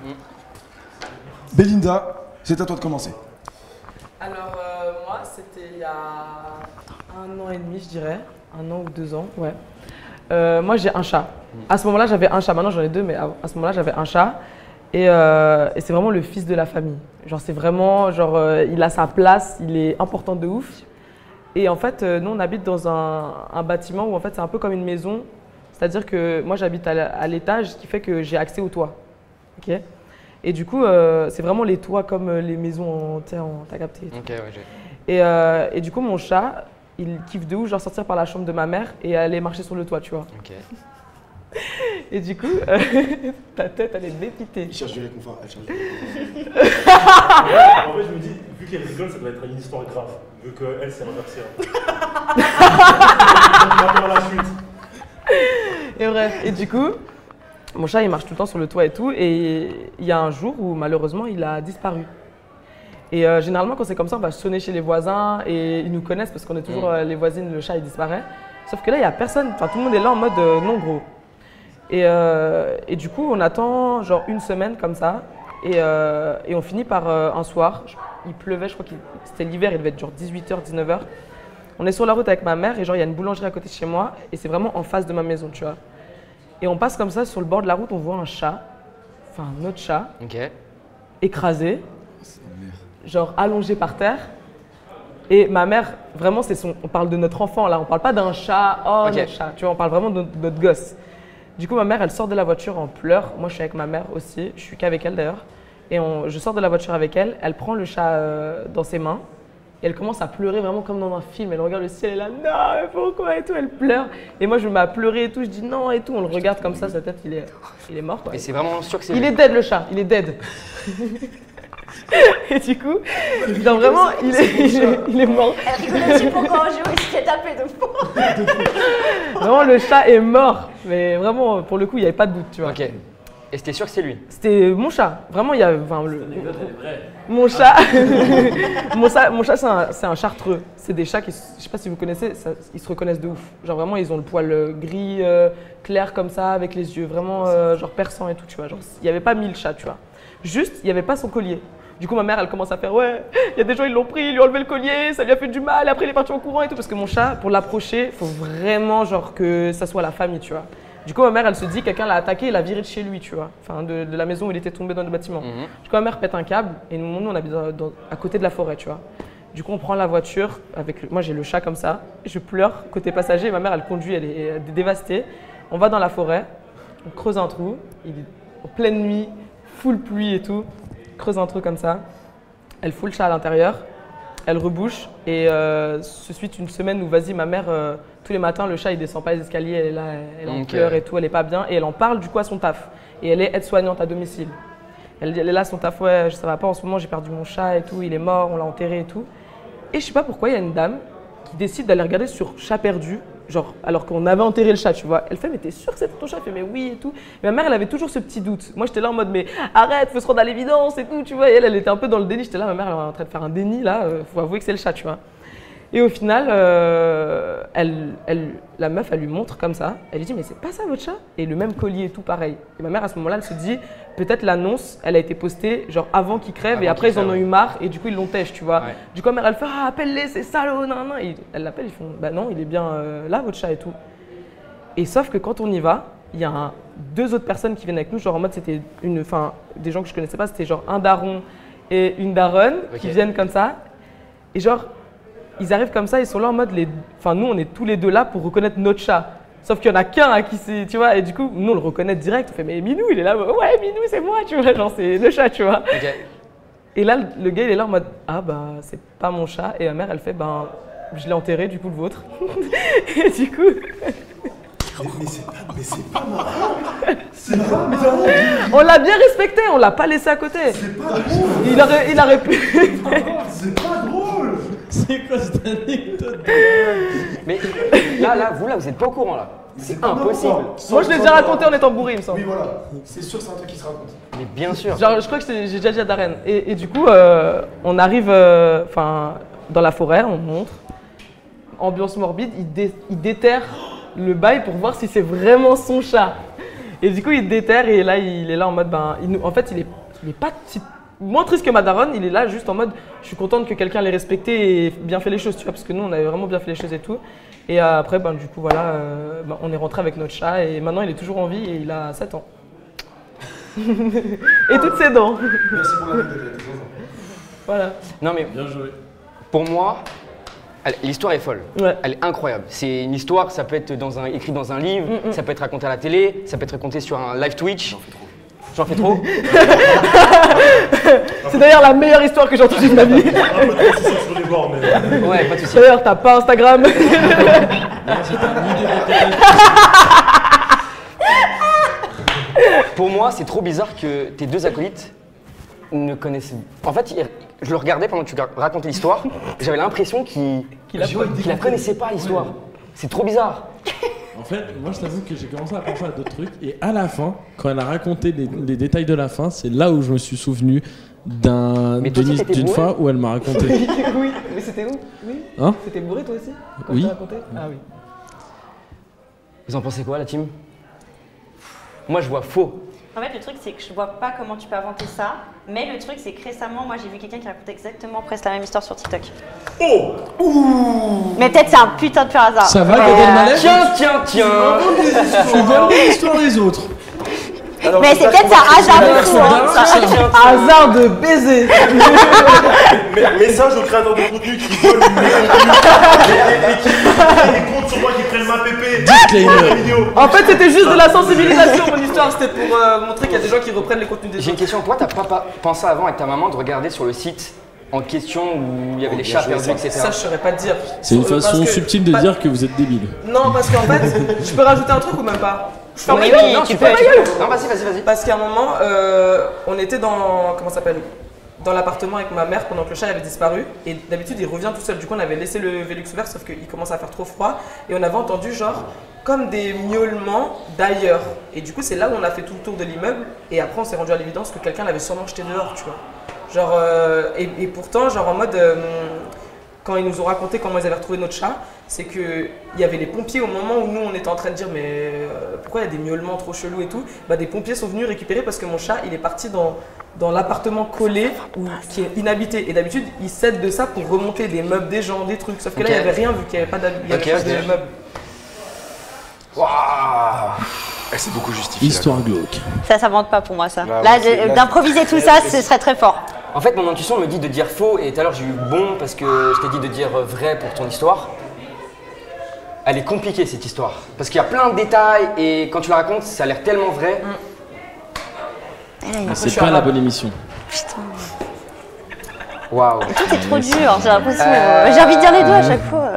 Belinda, c'est à toi de commencer. Alors, moi, c'était il y a 1 an et demi, je dirais. 1 an ou 2 ans, ouais. Moi, j'ai un chat. À ce moment-là, j'avais un chat. Maintenant, j'en ai 2, mais à ce moment-là, j'avais un chat. Et c'est vraiment le fils de la famille. Genre, c'est vraiment, il a sa place, il est important de ouf. Et en fait, nous, on habite dans un bâtiment où, en fait, c'est un peu comme une maison. C'est-à-dire que moi, j'habite à l'étage, ce qui fait que j'ai accès au toit. Ok. Et du coup, c'est vraiment les toits comme les maisons en terre, t'as capté. Ok, ouais, j'ai. Et du coup, mon chat, il kiffe de ouf, genre sortir par la chambre de ma mère et aller marcher sur le toit, tu vois. Ok. Et du coup, ta tête, elle est dépitée. Il cherche du réconfort, elle cherche du En fait, je me dis, vu qu'elle rigole, ça doit être une histoire grave. Vu qu'elle s'est reversée. Maintenant, la suite. Et bref, et du coup, mon chat, il marche tout le temps sur le toit et tout. Et il y a un jour où, malheureusement, il a disparu. Et généralement, quand c'est comme ça, on va sonner chez les voisins et ils nous connaissent parce qu'on est toujours les voisines, le chat, il disparaît. Sauf que là, il n'y a personne, enfin, tout le monde est là en mode non gros. Et du coup, on attend genre 1 semaine comme ça. Et on finit par un soir, il pleuvait, je crois que c'était l'hiver, il devait être genre 18h, 19h. On est sur la route avec ma mère et genre il y a une boulangerie à côté de chez moi et c'est vraiment en face de ma maison, tu vois. Et on passe comme ça sur le bord de la route, on voit un chat, enfin un autre chat, Ok. écrasé, genre allongé par terre. Et ma mère, vraiment, on parle de notre enfant là, on parle pas d'un chat, oh Ok. notre chat, tu vois, on parle vraiment de notre gosse. Du coup, ma mère, elle sort de la voiture en pleurs. Moi, je suis avec ma mère aussi, je suis qu'avec elle d'ailleurs. Et je sors de la voiture avec elle, elle prend le chat dans ses mains Et elle commence à pleurer vraiment comme dans un film. Elle regarde le ciel, elle est là, non, mais pourquoi et tout, elle pleure. Et moi, je me mets à pleurer et tout, je dis non et tout. On le regarde comme ça, sa tête, il est mort. Quoi. Et c'est vraiment sûr que c'est Il lui. est dead le chat, il est dead. Et du coup, genre vraiment, il est mort. Elle rigolait dessus pour quand on joue, il se fait taper de fond. Vraiment, le chat est mort. Mais vraiment, pour le coup, il n'y avait pas de doute, tu vois. Ok. Et c'était sûr que c'est lui. C'était mon chat. Vraiment, il y a. Enfin, mon chat. mon chat, c'est un chartreux. C'est des chats qui, je sais pas si vous connaissez, ils se reconnaissent de ouf. Genre vraiment, ils ont le poil gris, clair comme ça, avec les yeux vraiment genre perçants et tout, tu vois. Genre, il n'y avait pas 1000 chats, tu vois. Juste, il n'y avait pas son collier. Du coup, ma mère, elle commence à faire ouais, il y a des gens, ils l'ont pris, ils lui ont enlevé le collier, ça lui a fait du mal, après il est parti en courant et tout. Parce que mon chat, pour l'approcher, il faut vraiment genre que ça soit la famille, tu vois. Du coup, ma mère, elle se dit, quelqu'un l'a attaqué, il l'a viré de chez lui, tu vois. Enfin, de la maison où il était tombé dans le bâtiment. Du coup, ma mère pète un câble et nous, on habite à côté de la forêt, tu vois. Du coup, on prend la voiture, moi j'ai le chat comme ça, je pleure côté passager, ma mère, elle conduit, elle est dévastée. On va dans la forêt, on creuse un trou, il est en pleine nuit, full pluie et tout, creuse un trou comme ça. Elle fout le chat à l'intérieur, elle rebouche et se suit une semaine où, vas-y, ma mère, tous les matins, le chat, il descend pas les escaliers, elle est là, elle est en pleurs et tout, elle est pas bien et elle en parle du coup à son taf. Et elle est aide-soignante à domicile. Elle est là, son taf, ouais, ça va pas en ce moment, j'ai perdu mon chat et tout, il est mort, on l'a enterré et tout. Et je sais pas pourquoi, il y a une dame qui décide d'aller regarder sur chat perdu, genre alors qu'on avait enterré le chat, tu vois. Elle fait, mais t'es sûr que c'était ton chat? Elle fait, mais oui et tout. Et ma mère, elle avait toujours ce petit doute. Moi, j'étais là en mode, mais arrête, faut se rendre à l'évidence et tout, tu vois. Et elle était un peu dans le déni. J'étais là, ma mère, elle est en train de faire un déni, là, faut avouer que c'est le chat, tu vois. Et au final, la meuf, elle lui montre comme ça. Elle lui dit, mais c'est pas ça votre chat? Et le même collier et tout pareil. Et ma mère, à ce moment-là, elle se dit, peut-être l'annonce, elle a été postée genre avant qu'il crève et après ils en ont eu marre et du coup ils l'ont têche, tu vois. Ouais. Du coup, ma mère, elle fait, ah, appelle-les, c'est salaud, non, non. Et elle l'appelle, ils font, bah non, il est bien là, votre chat et tout. Et sauf que quand on y va, il y a deux autres personnes qui viennent avec nous, genre en mode, c'était des gens que je connaissais pas, c'était genre un daron et une daronne qui viennent comme ça. Et genre, ils arrivent comme ça, ils sont là en mode, nous on est tous les deux là pour reconnaître notre chat. Sauf qu'il y en a qu'un à qui c'est, tu vois, et du coup, nous on le reconnaît direct. On fait, mais Minou, il est là, ouais, Minou, c'est moi, tu vois, genre c'est le chat, tu vois. Okay. Et là, le gars, il est là en mode, ah bah, c'est pas mon chat. Et ma mère, elle fait, ben, je l'ai enterré, du coup, le vôtre. Et du coup. Mais c'est pas marrant! C'est pas marrant! On l'a bien respecté, on l'a pas laissé à côté. C'est pas drôle! Il aurait pu. C'est pas drôle! C'est quoi cette anecdote? Mais là, vous êtes pas au courant là. C'est impossible. Moi, je l'ai déjà raconté en étant bourré, il me semble. Oui, voilà. C'est sûr, c'est un truc qui se raconte. Mais bien sûr. Genre, je crois que j'ai déjà dit à Darren. Et du coup, on arrive dans la forêt, on montre. Ambiance morbide, il déterre le bail pour voir si c'est vraiment son chat. Et du coup, il déterre et là, il est là en mode, en fait, il est pas moins triste que ma daronne, il est là juste en mode, je suis contente que quelqu'un l'ait respecté et bien fait les choses, tu vois, parce que nous, on avait vraiment bien fait les choses et tout. Et après, du coup, voilà, on est rentré avec notre chat et maintenant, il est toujours en vie et il a 7 ans. Et toutes ses dents. Merci pour la vidéo. Voilà. Non mais, bien joué. Pour moi, l'histoire est folle. Ouais. Elle est incroyable. C'est une histoire, ça peut être écrit dans un livre, ça peut être raconté à la télé, ça peut être raconté sur un live Twitch. J'en fais trop. C'est d'ailleurs la meilleure histoire que j'ai entendue de ma vie. Un peu trop sur les bords, mais. Ouais, pas de soucis. D'ailleurs, t'as pas Instagram. Pour moi, c'est trop bizarre que tes deux acolytes ne connaissent. En fait, je le regardais pendant que tu racontais l'histoire. J'avais l'impression qu'il la connaissait pas, l'histoire. C'est trop bizarre. En fait, moi je t'avoue que j'ai commencé à penser à d'autres trucs et à la fin, quand elle a raconté les détails de la fin, c'est là où je me suis souvenu d'une fois où elle m'a raconté. Oui, mais c'était où? Oui. Hein? C'était bourré toi aussi? Quand Oui. tu raconté? Ah oui. Vous en pensez quoi, la team? Moi, je vois faux. En fait, le truc, c'est que je vois pas comment tu peux inventer ça. Mais le truc, c'est que récemment, moi, j'ai vu quelqu'un qui racontait exactement presque la même histoire sur TikTok. Oh! Ouh! Mais peut-être c'est un putain de pur hasard. Ça va, Gad Elmaleh? Tiens! Tu voles l'histoire des autres. Alors, mais c'est peut-être un hasard de fou, hein. Hasard de baiser. Message au créateur de contenu qui vole et qui compte sur moi, qui prennent ma pépé. Disclaimer. En fait, c'était juste de la sensibilisation, mon histoire. C'était pour montrer qu'il y a des gens qui reprennent les contenus des J'ai une autres. question. Toi, t'as pas pensé avant avec ta maman de regarder sur le site en question où il y avait les chats perdus, etc. Ça, je saurais pas te dire. C'est une Parce façon que- subtile de pas- dire que vous êtes débile. Non, parce qu'en fait, je peux rajouter un truc ou même pas? Non, Oui, oui, non, tu tu peux. peux. Non, vas-y. Parce qu'à un moment, on était dans. Comment ça s'appelle? Dans l'appartement avec ma mère pendant que le chat avait disparu. Et d'habitude, il revient tout seul. Du coup, on avait laissé le Velux ouvert, sauf qu'il commence à faire trop froid. Et on avait entendu, genre, comme des miaulements d'ailleurs. Et du coup, c'est là où on a fait tout le tour de l'immeuble. Et après, on s'est rendu à l'évidence que quelqu'un l'avait sûrement jeté dehors, tu vois. Genre, et pourtant, genre en mode. Quand ils nous ont raconté comment ils avaient retrouvé notre chat, c'est qu'il y avait les pompiers au moment où nous on était en train de dire mais pourquoi il y a des miaulements trop chelous et tout. Bah, des pompiers sont venus récupérer parce que mon chat il est parti dans l'appartement collé qui est inhabité. Et d'habitude ils cèdent de ça pour remonter des meubles des gens, des trucs. Sauf que là il n'y avait rien vu qu'il n'y avait pas de meubles. Waouh. Elle s'est beaucoup justifiée. Histoire glauque. Ça s'invente pas pour moi, ça. Ah, Là, ouais, là, d'improviser tout ça, ce serait très fort. En fait, mon intuition me dit de dire faux et tout à l'heure j'ai eu bon parce que je t'ai dit de dire vrai pour ton histoire. Elle est compliquée cette histoire parce qu'il y a plein de détails et quand tu la racontes, ça a l'air tellement vrai. Mais c'est pas la bonne émission. Waouh. Tout est trop dur, j'ai l'impression. Euh, J'ai envie de dire les deux à chaque fois.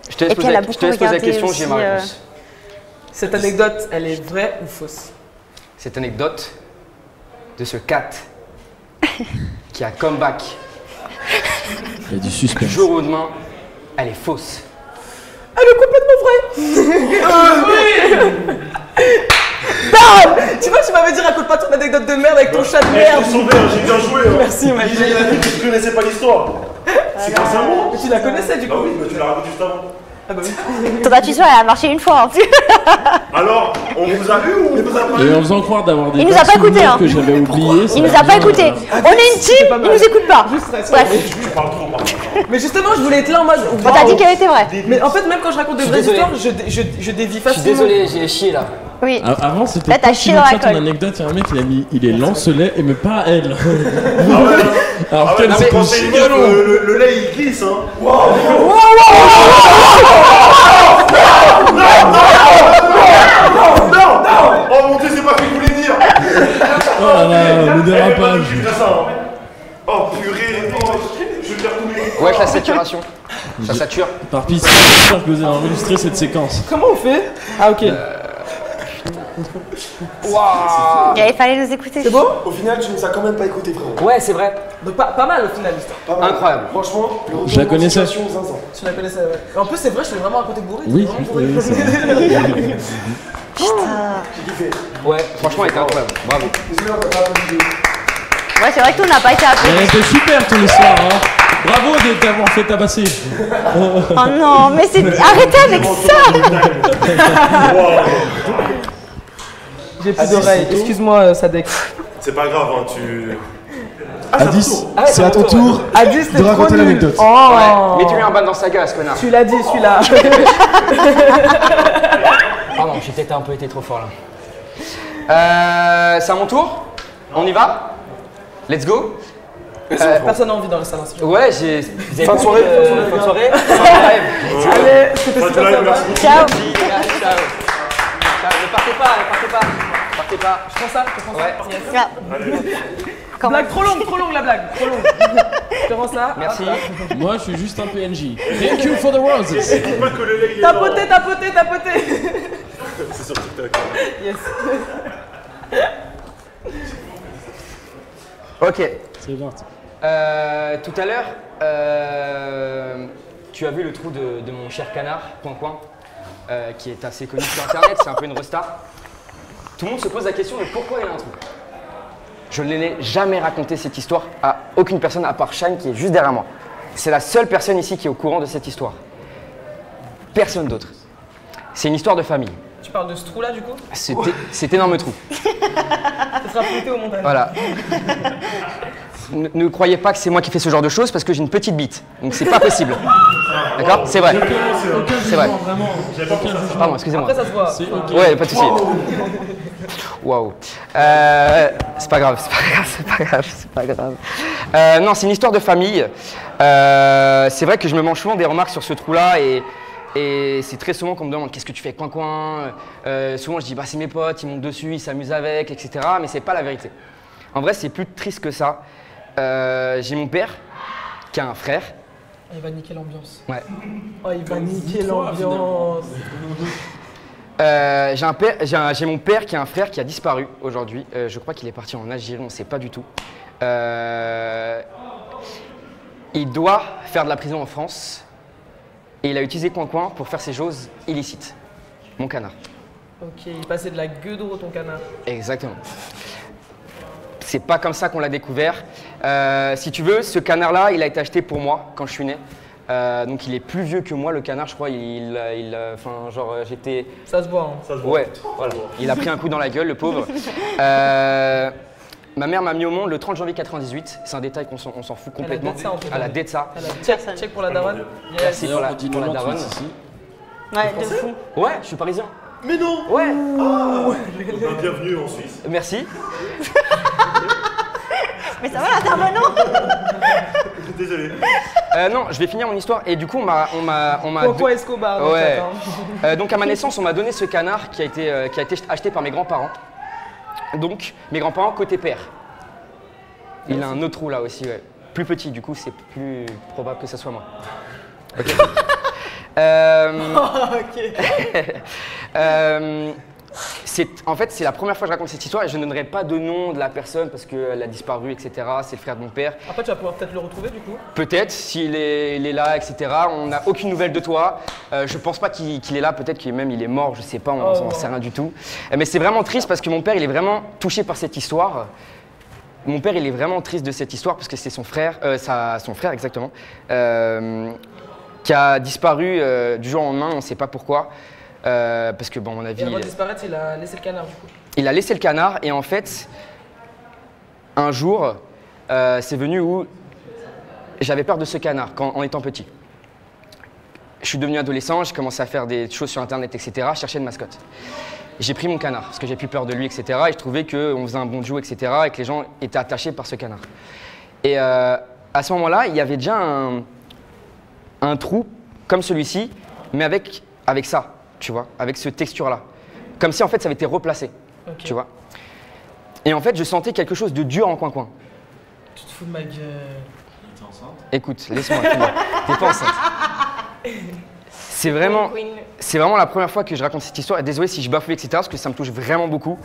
Je te laisse Et puis elle a beaucoup poser la regardé question, j'ai ma aussi, réponse. Cette anecdote, elle est vraie ou fausse? Cette anecdote de ce cat qui a comeback Il y a du du suspense. jour au lendemain, elle est fausse. Elle est complètement vraie. Bam. Tu vois, tu m'avais dit raconte pas ton anecdote de merde avec ton chat de merde. J'ai sauvé, j'ai bien joué. Hein. Merci, ma Il a dit que je connaissais pas l'histoire. C'est grâce à moi. Mais tu la connaissais du Bah coup? oui, mais tu l'as raconté juste avant. Ah bah oui. Ton intuition, elle a marché une fois en plus. Alors, on vous a vu ou on vous a pas Et vu? en faisant croire d'avoir des Il nous tas a de pas écouté, souvenirs hein. que j'avais oublié. Il nous a pas écouté. On est une team, il nous écoute pas. Bref, Tu parles trop, par contre. Mais justement, je voulais être là en mode. on t'a dit qu'elle était vraie. Mais en fait, même quand je raconte des Je suis vraies désolé. histoires, je dévie Je suis facilement. désolé, j'ai chié là. Oui. Avant, c'était Là, t'as pas chié si dans méchant la ton colle. anecdote. Il y a un mec, il a mis il est lance-lait et mais pas elle. Alors Ah ouais, qu'elle, non, c'est mais quand une c'est une chienne. meuf, le lait il glisse, hein. Non! Oh mon dieu, c'est pas ce que je voulais dire! Oh là là, le dérapage. Je ça, hein. Oh purée, oh, je vais faire tous mes. Ouais, la saturation. Ça sature. Par pitié, j'espère que vous avez enregistré cette séquence. Comment on fait? Ah, ok. Waouh. Il fallait nous écouter. C'est beau? Au final, tu nous as quand même pas écouté, frère. Ouais, c'est vrai. Donc, pas mal au final l'histoire. Pas mal. Incroyable. Franchement, le Je la retournement de connaissais. situation, zinzin. Tu la connaissais, ouais. Et en plus, c'est vrai, je suis vraiment à côté bourré. Oui, t'es vraiment bourré. oui, c'est vrai. J'ai kiffé. Ouais, franchement, elle était incroyable. Bravo. Désolé, on t'a pas appelé. Ouais, c'est vrai que nous, on n'a pas été appelés. Elle était super ton histoire, hein. Bravo de t'avoir fait tabasser. Oh non, mais c'est. Arrêtez avec ça! J'ai plus d'oreilles. Excuse-moi, Sadek. C'est pas grave, hein, tu. Adis, Ah ouais, c'est à ton tour Adi, c'était de trop raconter nul. l'anecdote. Oh. Ouais. Mets-tu lui un balle dans sa gueule, ce connard. Tu l'as dit, celui-là. Pardon, j'ai peut-être un peu été trop fort là. C'est à mon tour. On y va. Let's go. Personne n'a envie dans le salon. Ouais, j'ai. Vous avez Fin de soirée, Fin de soirée. Fin de rêve. Allez, c'était Pas de super live, sympa. merci. Ciao! Ciao. Ne partez pas, ne partez pas. Partez pas. Je prends ça, je prends ça. Ouais. Yes. Ah. Comment? Blague trop longue la blague. Trop longue. Je commence là. Merci. Moi, je suis juste un PNJ. Thank you for the roses. Dis pas que le lait il est lent. Tapoter. C'est sur TikTok. Yes. Ok. C'est parti. Tout à l'heure, tu as vu le trou de mon cher canard, Coin, qui est assez connu sur internet, c'est un peu une resta. Tout le monde se pose la question de pourquoi il y a un trou. Je ne l'ai jamais raconté cette histoire à aucune personne à part Shine qui est juste derrière moi. C'est la seule personne ici qui est au courant de cette histoire. Personne d'autre. C'est une histoire de famille. Tu parles de ce trou là du coup? Cet énorme trou. Ça sera flouté au montage. Voilà. Ne croyez pas que c'est moi qui fais ce genre de choses parce que j'ai une petite bite. Donc c'est pas possible. D'accord? C'est vrai. C'est vrai. Vraiment. Pardon, excusez-moi. Après ça se voit. C'est ok. Ouais, pas de soucis. Waouh. C'est pas grave, c'est pas grave. Non, c'est une histoire de famille. C'est vrai que je me mange souvent des remarques sur ce trou-là et c'est très souvent qu'on me demande qu'est-ce que tu fais coin. Souvent je dis bah c'est mes potes, ils montent dessus, ils s'amusent avec, etc. Mais c'est pas la vérité. En vrai, c'est plus triste que ça. J'ai mon père qui a un frère. Il va niquer l'ambiance. Ouais. Oh, il va niquer l'ambiance. J'ai mon père qui a un frère qui a disparu aujourd'hui. Je crois qu'il est parti en Algérie, on ne sait pas du tout. Il doit faire de la prison en France et il a utilisé Coin pour faire ses choses illicites. Mon canard. Ok, il passait de la gueule d'eau ton canard. Exactement. C'est pas comme ça qu'on l'a découvert. Si tu veux, ce canard-là, il a été acheté pour moi quand je suis né. Donc il est plus vieux que moi, le canard, je crois. Enfin, genre, j'étais. Ça se voit, hein. Ça se voit. Ouais, voilà. Il a pris un coup dans la gueule, le pauvre. Ma mère m'a mis au monde le 30 janvier 98. C'est un détail qu'on s'en fout complètement. Elle a de ça, Elle a de ça. Check pour la daronne. Yes. Merci pour D'ailleurs, la, on dit pour la 98 daronne. ici. Ouais, de fou. Ouais, je suis parisien. Mais non. Ouais, Bienvenue en Suisse. merci. Mais ça va l'intervenant? Désolé. Non, je vais finir mon histoire. Et du coup, on m'a Coco Escobar. dans le Ouais. chat, hein. Donc à ma naissance, on m'a donné ce canard qui a été acheté par mes grands-parents. Donc mes grands-parents côté père. Il a un autre trou là aussi, ouais. Plus petit, du coup c'est plus probable que ce soit moi. Ok. En fait, c'est la première fois que je raconte cette histoire et je ne donnerai pas de nom de la personne parce qu'elle a disparu, etc. C'est le frère de mon père. Après, tu vas pouvoir peut-être le retrouver du coup. Peut-être, s'il est, il est là, etc. On n'a aucune nouvelle de toi. Je pense pas qu'il est là, peut-être qu'il même il est mort, je sais pas, on n'en sait rien du tout. Mais c'est vraiment triste parce que mon père, il est vraiment touché par cette histoire. Mon père, il est vraiment triste de cette histoire parce que c'est son frère, son frère exactement, qui a disparu du jour au lendemain, on ne sait pas pourquoi. Parce que, bon, à mon avis. Et avant de disparaître, il a laissé le canard du coup. Il a laissé le canard et en fait, un jour, c'est venu où j'avais peur de ce canard en étant petit. Je suis devenu adolescent, j'ai commencé à faire des choses sur internet, etc., chercher une mascotte. J'ai pris mon canard parce que j'ai plus peur de lui, etc. Et je trouvais qu'on faisait un bon duo, etc. et que les gens étaient attachés par ce canard. Et à ce moment-là, il y avait déjà un trou comme celui-ci, mais avec ça, tu vois, avec ce texture-là. Comme si en fait ça avait été replacé, tu vois. Et en fait, je sentais quelque chose de dur en coin-coin. Tu te fous de ma gueule. T'es enceinte? Écoute, laisse-moi finir. T'es pas enceinte. C'est vraiment la première fois que je raconte cette histoire. Et désolé si je bafoue, etc. parce que ça me touche vraiment beaucoup.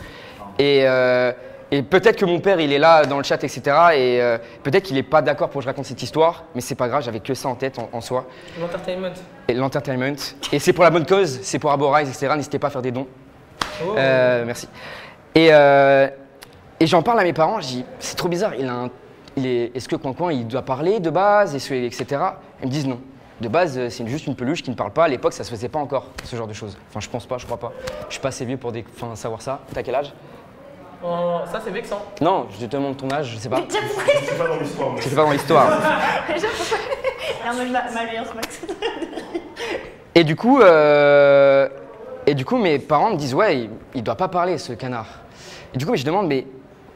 Et peut-être que mon père, il est là dans le chat, etc. Et peut-être qu'il n'est pas d'accord pour que je raconte cette histoire. Mais c'est pas grave, j'avais que ça en tête en soi. L'entertainment. Et l'entertainment. Et c'est pour la bonne cause, c'est pour Arborize, etc. N'hésitez pas à faire des dons. Oh. Merci. Et j'en parle à mes parents, je dis, c'est trop bizarre, est-ce que Coin il doit parler de base, etc. Ils me disent non. De base, c'est juste une peluche qui ne parle pas. À l'époque, ça se faisait pas encore, ce genre de choses. Enfin, je pense pas, je crois pas. Je suis pas assez vieux pour savoir ça. T'as quel âge? Ça, c'est vexant. Non, je te demande ton âge, je sais pas. C'est pas dans l'histoire. C'est pas dans l'histoire. Et du coup, mes parents me disent, ouais, il doit pas parler, ce canard. Et du coup, je demande, mais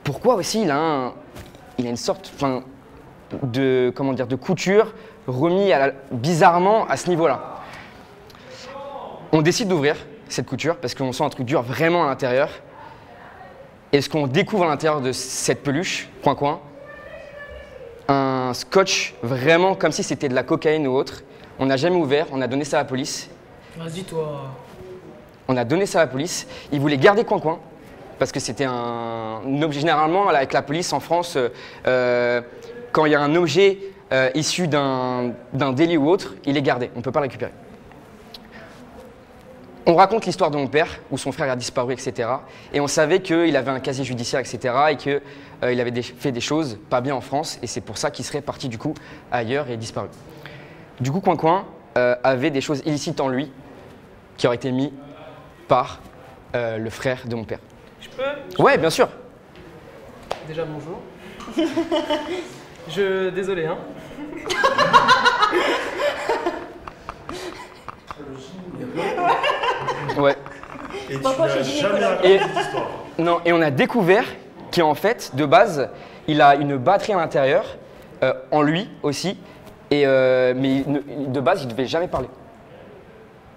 pourquoi aussi il a une sorte de couture remis bizarrement à ce niveau-là. On décide d'ouvrir cette couture parce qu'on sent un truc dur vraiment à l'intérieur. Et ce qu'on découvre à l'intérieur de cette peluche, Coin, un scotch vraiment comme si c'était de la cocaïne ou autre. On n'a jamais ouvert, on a donné ça à la police. Vas-y, toi. On a donné ça à la police. Ils voulaient garder Coin parce que c'était un objet. Généralement, avec la police en France, quand il y a un objet issu d'un délit ou autre, il est gardé, on ne peut pas le récupérer. On raconte l'histoire de mon père, où son frère a disparu, etc. Et on savait qu'il avait un casier judiciaire, etc. et qu'il avait fait des choses pas bien en France, et c'est pour ça qu'il serait parti du coup ailleurs et disparu. Du coup, Coin avait des choses illicites en lui qui auraient été mis par le frère de mon père. Je peux? Ouais, bien sûr. Déjà, bonjour. Désolé, hein. Ouais. Et tu Pourquoi n'as j'ai dit jamais Nicolas raconté cette histoire. Non, et on a découvert qu'en fait, de base, il a une batterie à l'intérieur, en lui aussi, mais de base, il ne devait jamais parler.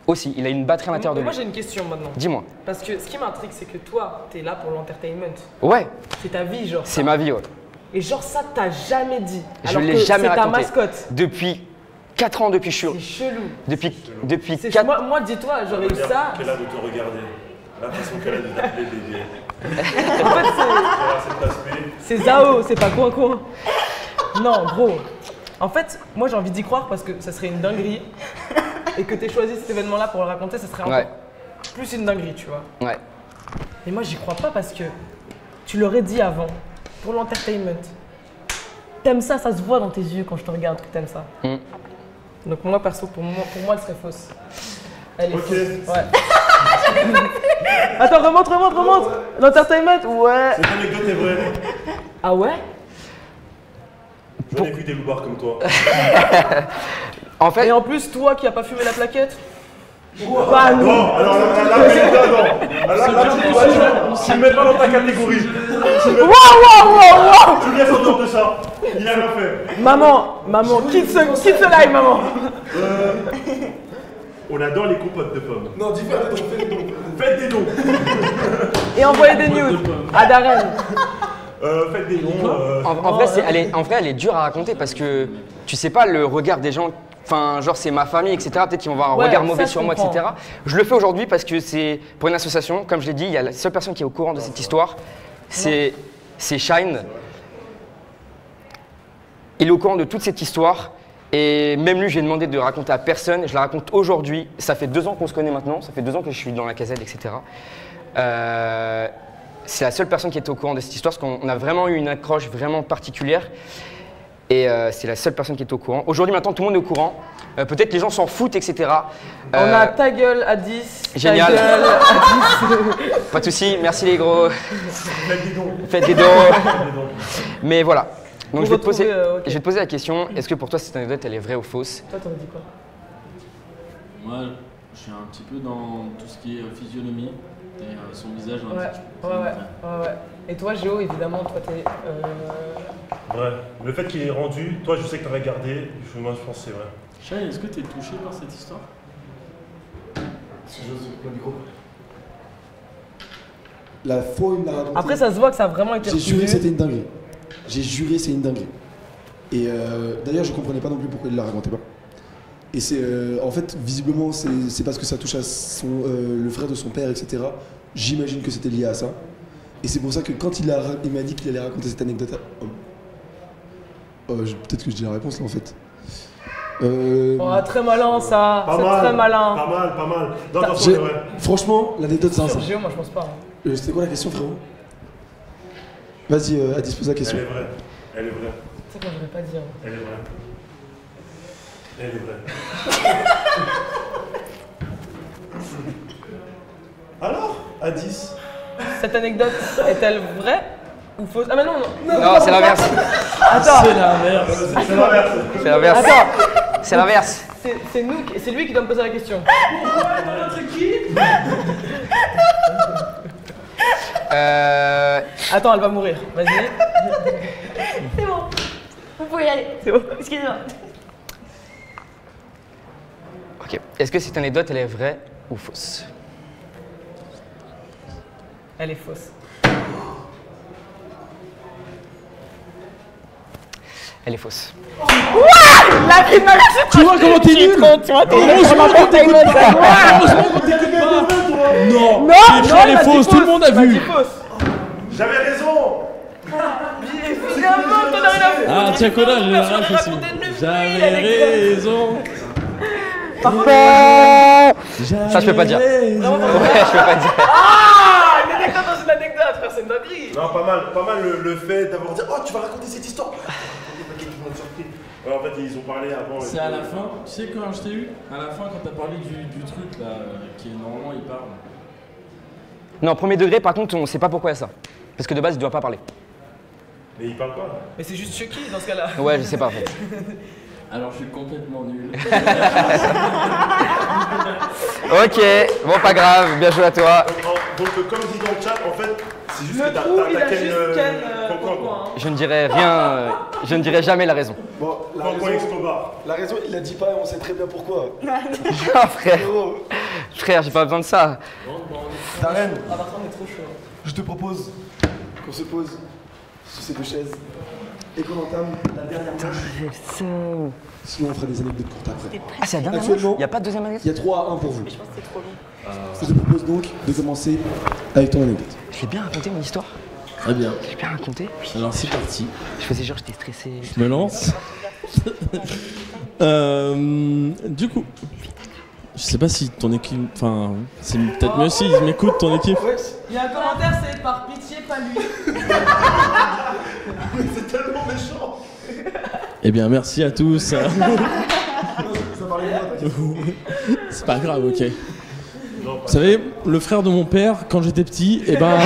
Aussi, il a une batterie à l'intérieur de Moi, lui. j'ai une question maintenant. Dis-moi. Parce que ce qui m'intrigue, c'est que toi, t'es là pour l'entertainment. Ouais, C'est ta vie, genre. c'est ma vie, ouais. Et genre ça, t'as jamais dit. Je Alors l'ai que jamais c'est ta raconté. mascotte. Depuis 4 ans, depuis que je C'est suis. chelou. Depuis C'est 4 moi, dis-toi, j'aurais eu Regarde, ça. qu'elle a de te regarder. La façon qu'elle a de t'appeler bébé. En fait, Voilà, cet aspect. c'est Zao, c'est pas coin. Non, gros. En fait, moi j'ai envie d'y croire parce que ça serait une dinguerie. Et que t'aies choisi cet événement-là pour le raconter, ça serait encore Ouais. plus une dinguerie, tu vois. Ouais. Et moi j'y crois pas parce que tu l'aurais dit avant, pour l'entertainment. T'aimes ça, ça se voit dans tes yeux quand je te regarde que t'aimes ça. Mm. Donc moi perso, pour moi elle serait fausse. Elle est Ok. fausse. Ouais. Attends, remonte. L'entertainment, ouais. Cette anecdote est vraie. Ah ouais? J'en ai vu des loupards comme toi. En fait, Et en plus, toi qui as pas fumé la plaquette? Pas nous. Non, alors là, tu me mets pas dans ta catégorie. Wow. Tu me laisses en dehors de ça. Il a rien fait. Maman, quitte ce live, maman. On adore les compotes de pommes. Non, dis faire des dons, fais des dons. Faites des dons. Et envoyez des nudes à Darren. Faites des dons. en vrai, elle est dure à raconter parce que tu sais pas le regard des gens. Enfin, genre c'est ma famille, etc. Peut-être qu'ils vont avoir un Ouais, regard ça, mauvais je sur moi, comprends. etc. Je le fais aujourd'hui parce que c'est pour une association. Comme je l'ai dit, il y a la seule personne qui est au courant de cette histoire, c'est Shine. Il est au courant de toute cette histoire. Et même lui, j'ai demandé de raconter à personne. Je la raconte aujourd'hui. Ça fait 2 ans qu'on se connaît maintenant. Ça fait 2 ans que je suis dans la casette, etc. C'est la seule personne qui était au courant de cette histoire parce qu'on a vraiment eu une accroche vraiment particulière. Et c'est la seule personne qui est au courant. Aujourd'hui, maintenant, tout le monde est au courant. Peut-être les gens s'en foutent, etc. On a ta gueule à 10. Génial. Ta gueule à 10. Pas de soucis, merci les gros. Faites des dons. Faites des dons. Mais voilà. Donc Vous je vais, te poser, retrouvez, ok. je vais te poser la question, est-ce que pour toi cette anecdote elle est vraie ou fausse? Toi, t'aurais dit quoi? Moi, je suis un petit peu dans tout ce qui est physionomie et son visage. Ouais. Et toi, Géo, évidemment, toi, t'es. Vrai. Le fait qu'il est rendu, toi je sais que t'aurais gardé. Moi je pense que c'est vrai. Shai, est-ce que tu es touché par cette histoire? Si j'ose le micro. La fois où il me l'a raconté. Après, ça se voit que ça a vraiment été J'ai juré que reçu. c'était une dinguerie. J'ai juré c'est une dinguerie. Et d'ailleurs, je comprenais pas non plus pourquoi il la racontait pas. Et c'est en fait, visiblement, c'est parce que ça touche à le frère de son père, etc. J'imagine que c'était lié à ça. Et c'est pour ça que quand il m'a dit qu'il allait raconter cette anecdote, peut-être que je dis la réponse là en fait. Oh, très malin ça. Pas C'est mal. très malin. Pas mal, pas mal. Non, attention, J'ai- c'est vrai. Franchement, l'anecdote c'est un Sur ça. Géo, moi, je pense pas. hein. C'était quoi la question, frérot? Vas-y, à dispose la Elle question. est vraie. Elle est vraie. C'est quoi, j'aurais pas dit. Hein. Elle est vraie. Elle est vraie. Alors, à 10. Cette anecdote est-elle vraie ou fausse? Ah, mais non. Non, c'est l'inverse. Attends. C'est l'inverse. C'est l'inverse. C'est l'inverse. Attends. C'est l'inverse. C'est lui qui doit me poser la question. Attends, elle va mourir. Vas-y. C'est bon. Vous pouvez y aller. C'est bon. Excusez-moi. Ok. Est-ce que cette anecdote elle est vraie ou fausse? Elle est fausse. Elle est fausse. La prime Tu vois comment t'es nul? Tu vois, t'es Heureusement qu'on t'écoute pas. Heureusement qu'on t'écoute pas. Non. Elle est fausse. Tout le monde a vu. J'avais raison. Évidemment, t'en as rien à foutre. Ah, tiens, Koda, j'ai Personne rage n'a aussi. raconté de nulle J'avais raison. Ça je peux pas dire. Ouais, je peux pas dire. Ah, une anecdote dans une anecdote, frère, c'est une dinguerie. Non, pas mal le fait d'avoir dit oh, tu vas raconter cette histoire. T'inquiète, ils vont être surpris. Ouais, en fait, ils ont parlé avant. C'est à la fin. Tu sais quand je t'ai eu? À la fin, quand t'as parlé du truc là, qui est normalement il parle. Non, premier degré, par contre, on sait pas pourquoi il y a ça. Parce que de base, il doit pas parler. Mais ils parlent pas. Mais c'est juste Chucky dans ce cas-là. Ouais, je sais pas en fait. Alors je suis complètement nul. Ok, bon, pas grave, bien joué à toi. Donc, comme dit dans le chat, en fait, c'est juste Le que trou, il a t'as juste Ken Cancan, Cancan, hein. Je ne dirai rien, je ne dirai jamais la raison. Bon, Cancan Escobar. la raison, il la dit pas et on sait très bien pourquoi. Ah, frère, Frérot, frère, j'ai pas besoin de ça. Darren, Ah, par contre, on est trop chaud. je te propose qu'on se pose sur ces deux chaises et qu'on entame la dernière manche. Sinon, on fera des anecdotes courtes après. Ah, c'est la dernière manche. Actuellement, Il n'y a pas de deuxième il y anecdote? a 3 à 1 pour vous. Je pense que c'est trop long. Je te propose donc de commencer avec ton anecdote. Je l'ai bien raconté mon histoire. Très bien. Je l'ai bien raconté. Alors c'est parti. Je faisais genre, j'étais stressé. Je me lance. Du coup, je sais pas si ton équipe. Enfin, c'est peut-être mieux si m'écoute ton équipe. Il y a un commentaire, c'est par pitié, pas lui. C'est tellement méchant. Eh bien, merci à tous. Ça parlait de moi, C'est pas grave, ok. Vous savez, le frère de mon père, quand j'étais petit, eh ben.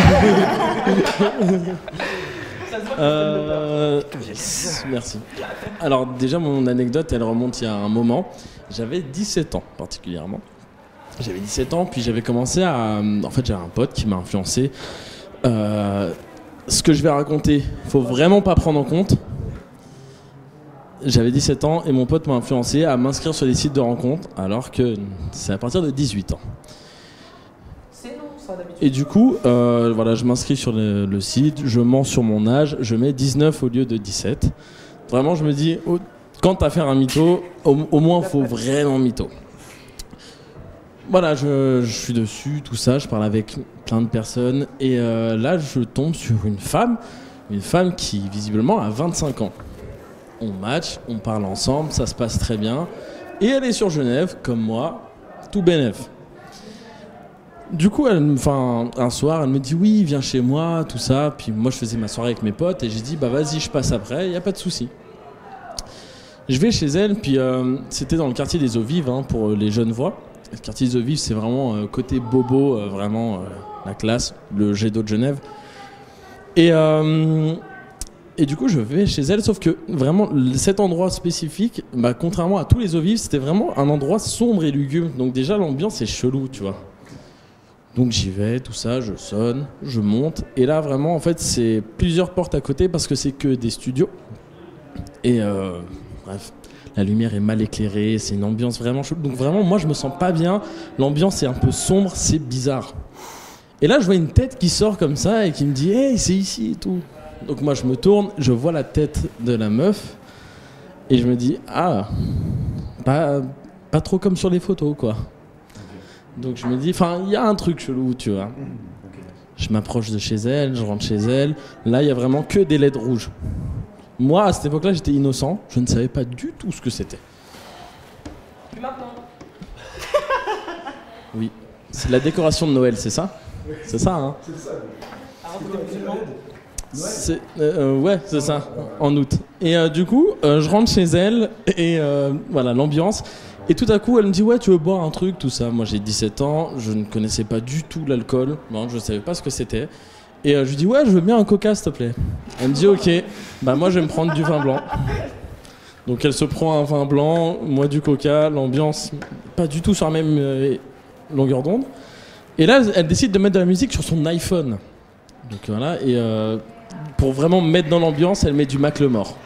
Merci. Alors déjà, mon anecdote, elle remonte il y a un moment. J'avais 17 ans particulièrement. J'avais 17 ans, puis j'avais commencé à... En fait, j'avais un pote qui m'a influencé. Ce que je vais raconter, faut vraiment pas prendre en compte. J'avais 17 ans et mon pote m'a influencé à m'inscrire sur des sites de rencontres, alors que c'est à partir de 18 ans. C'est non, ça d'habitude. Et du coup, voilà, je m'inscris sur le site, je mens sur mon âge, je mets 19 au lieu de 17. Vraiment, je me dis, quand t'as affaire à un mytho, au moins, il faut vraiment mytho. Voilà, je suis dessus, tout ça, je parle avec plein de personnes, et là, je tombe sur une femme qui, visiblement, a 25 ans. On match, on parle ensemble, ça se passe très bien, et elle est sur Genève, comme moi, tout bénef. Du coup, un soir, elle me dit oui, viens chez moi, tout ça. Puis moi, je faisais ma soirée avec mes potes et j'ai dit bah vas-y, je passe après, y a pas de souci. Je vais chez elle, puis c'était dans le quartier des Eaux Vives pour les Genevois. Le quartier des Eaux Vives, c'est vraiment côté bobo, vraiment la classe, le jet d'eau de Genève. Et du coup, je vais chez elle, sauf que vraiment, cet endroit spécifique, bah, contrairement à tous les Eaux Vives, c'était vraiment un endroit sombre et lugubre. Donc déjà, l'ambiance est chelou, tu vois. Donc j'y vais, tout ça, je sonne, je monte. Et là, vraiment, en fait, c'est plusieurs portes à côté parce que c'est que des studios. Et bref, la lumière est mal éclairée, c'est une ambiance vraiment chaude. Donc vraiment, moi, je me sens pas bien. L'ambiance est un peu sombre, c'est bizarre. Et là, je vois une tête qui sort comme ça et qui me dit « Hey, c'est ici et tout ». Donc moi, je me tourne, je vois la tête de la meuf. Et je me dis « Ah, pas trop comme sur les photos, quoi ». Donc je me dis, il y a un truc chelou, tu vois. Je m'approche de chez elle, je rentre chez elle. Là, il y a vraiment que des LED rouges. Moi, à cette époque-là, j'étais innocent. Je ne savais pas du tout ce que c'était. Puis maintenant. Oui. C'est de la décoration de Noël, c'est ça? C'est ça, hein? C'est ça. Ouais, c'est ça, en août. Et du coup, je rentre chez elle et voilà, l'ambiance. Et tout à coup, elle me dit « Ouais, tu veux boire un truc, tout ça ?» Moi, j'ai 17 ans, je ne connaissais pas du tout l'alcool. Non, je ne savais pas ce que c'était. Et je lui dis « Ouais, je veux bien un coca, s'il te plaît. » Elle me dit « Ok, bah moi, je vais me prendre du vin blanc. » Donc, elle se prend un vin blanc, moi du coca, l'ambiance pas du tout sur la même longueur d'onde. Et là, elle décide de mettre de la musique sur son iPhone. Donc voilà, et pour vraiment me mettre dans l'ambiance, elle met du Macklemore.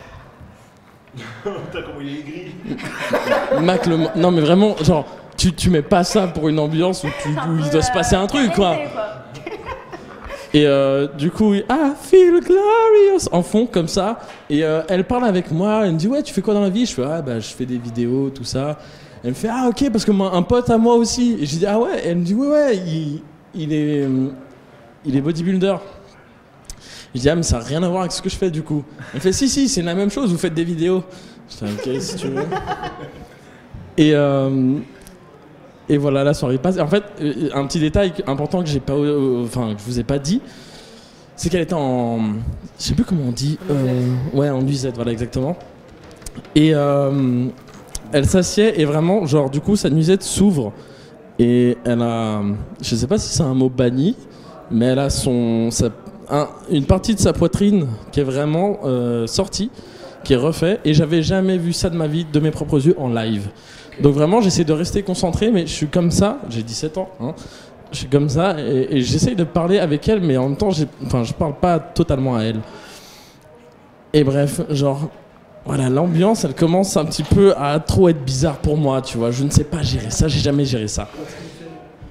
Putain, comment il est aigri. Macklemore. Non mais vraiment, genre, tu mets pas ça pour une ambiance où il doit se passer un truc, quoi. Et du coup, I feel glorious en fond, comme ça. Et elle parle avec moi, elle me dit « Ouais, tu fais quoi dans la vie ?» Je fais « Ah, bah, je fais des vidéos, tout ça. » Elle me fait « Ah, ok, parce que un pote à moi aussi. » Et je dis « Ah ouais ?» Elle me dit « Ouais, il est bodybuilder. » Je dis « Ah, mais ça n'a rien à voir avec ce que je fais, du coup. » Elle fait « Si, c'est la même chose, vous faites des vidéos. » Je fais « Ok, si tu veux. » Et voilà, la soirée passe. En fait, un petit détail important que je vous ai pas dit, c'est qu'elle était en... Je sais plus comment on dit. Ouais, en nuisette, voilà, exactement. Et elle s'assied et vraiment, genre, du coup, sa nuisette s'ouvre. Et elle a... Je sais pas si c'est un mot banni, mais elle a une partie de sa poitrine qui est vraiment sortie, qui est refait. Et j'avais jamais vu ça de ma vie, de mes propres yeux, en live. Donc vraiment, j'essaie de rester concentré, mais je suis comme ça, j'ai 17 ans, hein, je suis comme ça, et j'essaie de parler avec elle, mais en même temps, je parle pas totalement à elle. Et bref, genre, voilà, l'ambiance, elle commence un petit peu à trop être bizarre pour moi, tu vois, je ne sais pas gérer ça, j'ai jamais géré ça.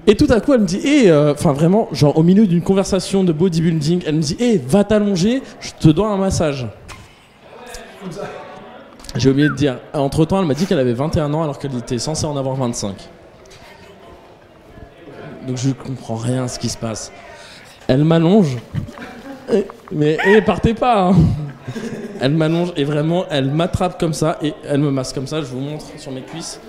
Et tout à coup, elle me dit, vraiment, genre au milieu d'une conversation de bodybuilding, elle me dit, va t'allonger, je te dois un massage. J'ai oublié de dire. Entre-temps, elle m'a dit qu'elle avait 21 ans alors qu'elle était censée en avoir 25. Donc je comprends rien à ce qui se passe. Elle m'allonge. Mais partez pas. Hein. Elle m'allonge et vraiment, elle m'attrape comme ça et elle me masse comme ça. Je vous montre sur mes cuisses.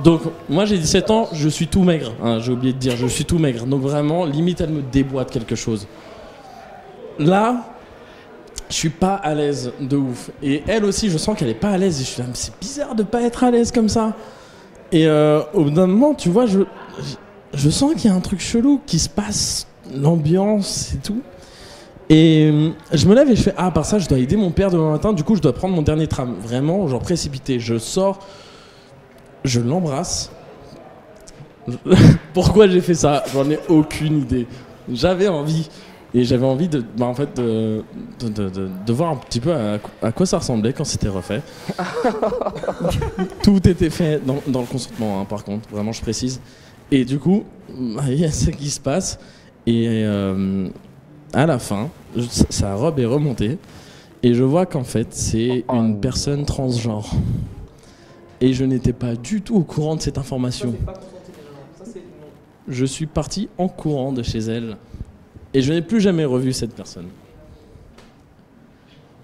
Donc moi j'ai 17 ans, je suis tout maigre. Hein, j'ai oublié de dire, je suis tout maigre. Donc vraiment, limite, elle me déboîte quelque chose. Là... Je suis pas à l'aise de ouf. Et elle aussi, je sens qu'elle est pas à l'aise. Et je suis là, mais c'est bizarre de pas être à l'aise comme ça. Et au bout d'un moment, tu vois, je sens qu'il y a un truc chelou qui se passe, l'ambiance et tout. Et je me lève et je fais, ah, par ça, je dois aider mon père demain matin. Du coup, je dois prendre mon dernier tram. Vraiment, genre précipité. Je sors, je l'embrasse. Pourquoi j'ai fait ça? J'en ai aucune idée. J'avais envie. Et j'avais envie de voir un petit peu à quoi ça ressemblait quand c'était refait. Tout était fait dans le consentement, hein, par contre, vraiment je précise. Et du coup, il y a ça qui se passe. Et à la fin, sa robe est remontée. Et je vois qu'en fait, c'est une personne transgenre. Et je n'étais pas du tout au courant de cette information. Je suis parti en courant de chez elle. Et je n'ai plus jamais revu cette personne.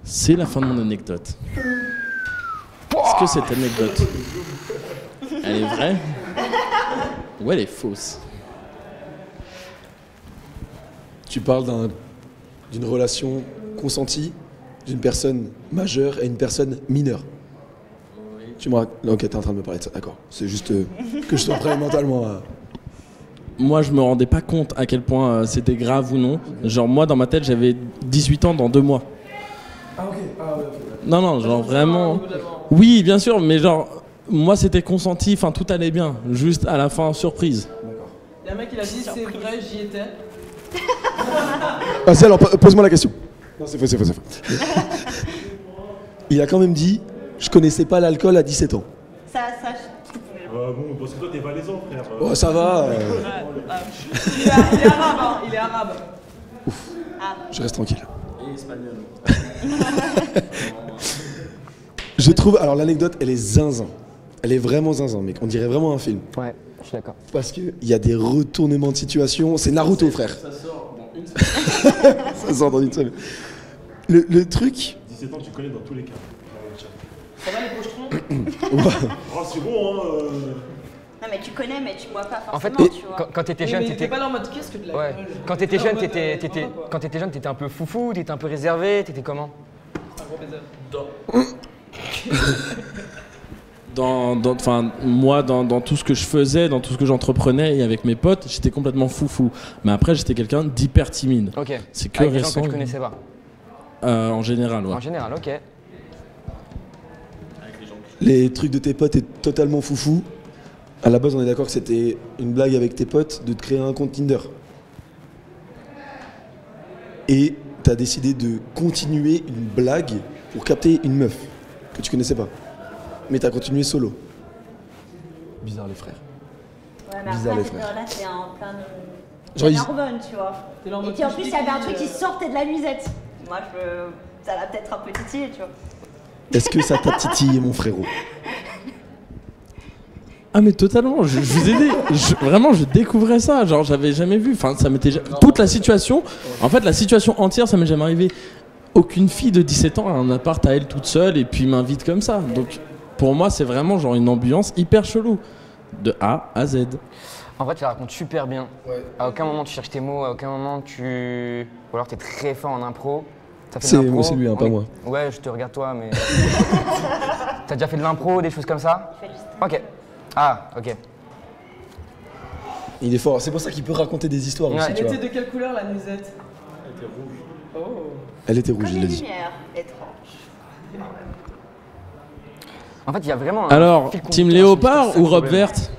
C'est la fin de mon anecdote. Est-ce que cette anecdote, elle est vraie ou elle est fausse? Tu parles d'une relation consentie d'une personne majeure et une personne mineure. Oui. Tu me racontes... Ok, t'es en train de me parler de ça, d'accord. C'est juste que je sois prêt mentalement à... Moi, je me rendais pas compte à quel point c'était grave ou non. Genre, moi, dans ma tête, j'avais 18 ans dans 2 mois. Ah, ok. Ah, ouais, Non, genre vraiment... Oui, bien sûr, mais genre, moi, c'était consenti, enfin, tout allait bien. Juste à la fin, surprise. D'accord. Il y a un mec qui a dit, c'est vrai, j'y étais. Ah, alors, pose-moi la question. Non, c'est faux. Il a quand même dit, je connaissais pas l'alcool à 17 ans. Ça, Bon, parce que toi t'es valaisan, frère. Oh, ça va. Il est arabe, hein, il est arabe. Ouf. Je reste tranquille. Et espagnol. Je trouve, alors l'anecdote, elle est zinzin. Elle est vraiment zinzin, mec. On dirait vraiment un film. Ouais, je suis d'accord. Parce qu'il y a des retournements de situation. C'est Naruto, frère. Ça sort dans une semaine. Ça sort dans une semaine. Le truc... 17 ans, tu connais dans tous les cas. Ça va les pochetrons? Oh, c'est bon, hein. Non, mais tu connais, mais tu bois pas En fait, forcément, tu vois. quand t'étais jeune, Mais t'es t'étais... pas dans le mode qu'est-ce que de la Ouais. gueule. Quand t'étais jeune, T'es quand t'étais jeune, t'étais un peu foufou, t'étais un peu réservé, t'étais comment? un gros baiser. Enfin, moi, dans tout ce que je faisais, dans tout ce que j'entreprenais et avec mes potes, j'étais complètement foufou. Mais après, j'étais quelqu'un d'hyper timide. Ok. C'est que Avec des gens récent. que tu connaissais pas. En général, ouais. En général, ok. Les trucs de tes potes est totalement foufou. À la base, on est d'accord que c'était une blague avec tes potes de te créer un compte Tinder. Et t'as décidé de continuer une blague pour capter une meuf que tu connaissais pas. Mais t'as continué solo. Bizarre les frères. Ouais, mais Bizarre, après, les cette frères. période-là, c'est en plein Genre, de ils- Narbonne, tu vois. T'es là en Et mode puis en plus, il y avait un truc qui sort. sortait de la nuisette. Moi, ça l'a peut-être un peu titillé, tu vois. Est-ce que ça t'a titillé, mon frérot? Ah mais totalement, je vous ai dit, vraiment je découvrais ça, genre j'avais jamais vu, enfin ça m'était toute la situation, en fait la situation entière ça m'est jamais arrivé. Aucune fille de 17 ans a un appart à elle toute seule et puis m'invite comme ça, donc pour moi c'est vraiment genre une ambiance hyper chelou, de A à Z. En vrai, tu la racontes super bien. Ouais. À aucun moment tu cherches tes mots, à aucun moment tu... Ou alors t'es très fort en impro. T'as fait de C'est l'impro. moi, c'est lui, hein, pas Oui. moi. Ouais, je te regarde toi, mais... T'as déjà fait de l'impro, des choses comme ça? Je fais juste- Ok. Ah, ok. Il est fort, c'est pour ça qu'il peut raconter des histoires Ouais. aussi, Elle tu vois. était de quelle couleur la nuisette? Oh. Elle était rouge, Comme il une l'a dit. lumière étrange. En fait, il y a vraiment un Alors, fil team conducteur, léopard c'est ça ou le robe problème. verte?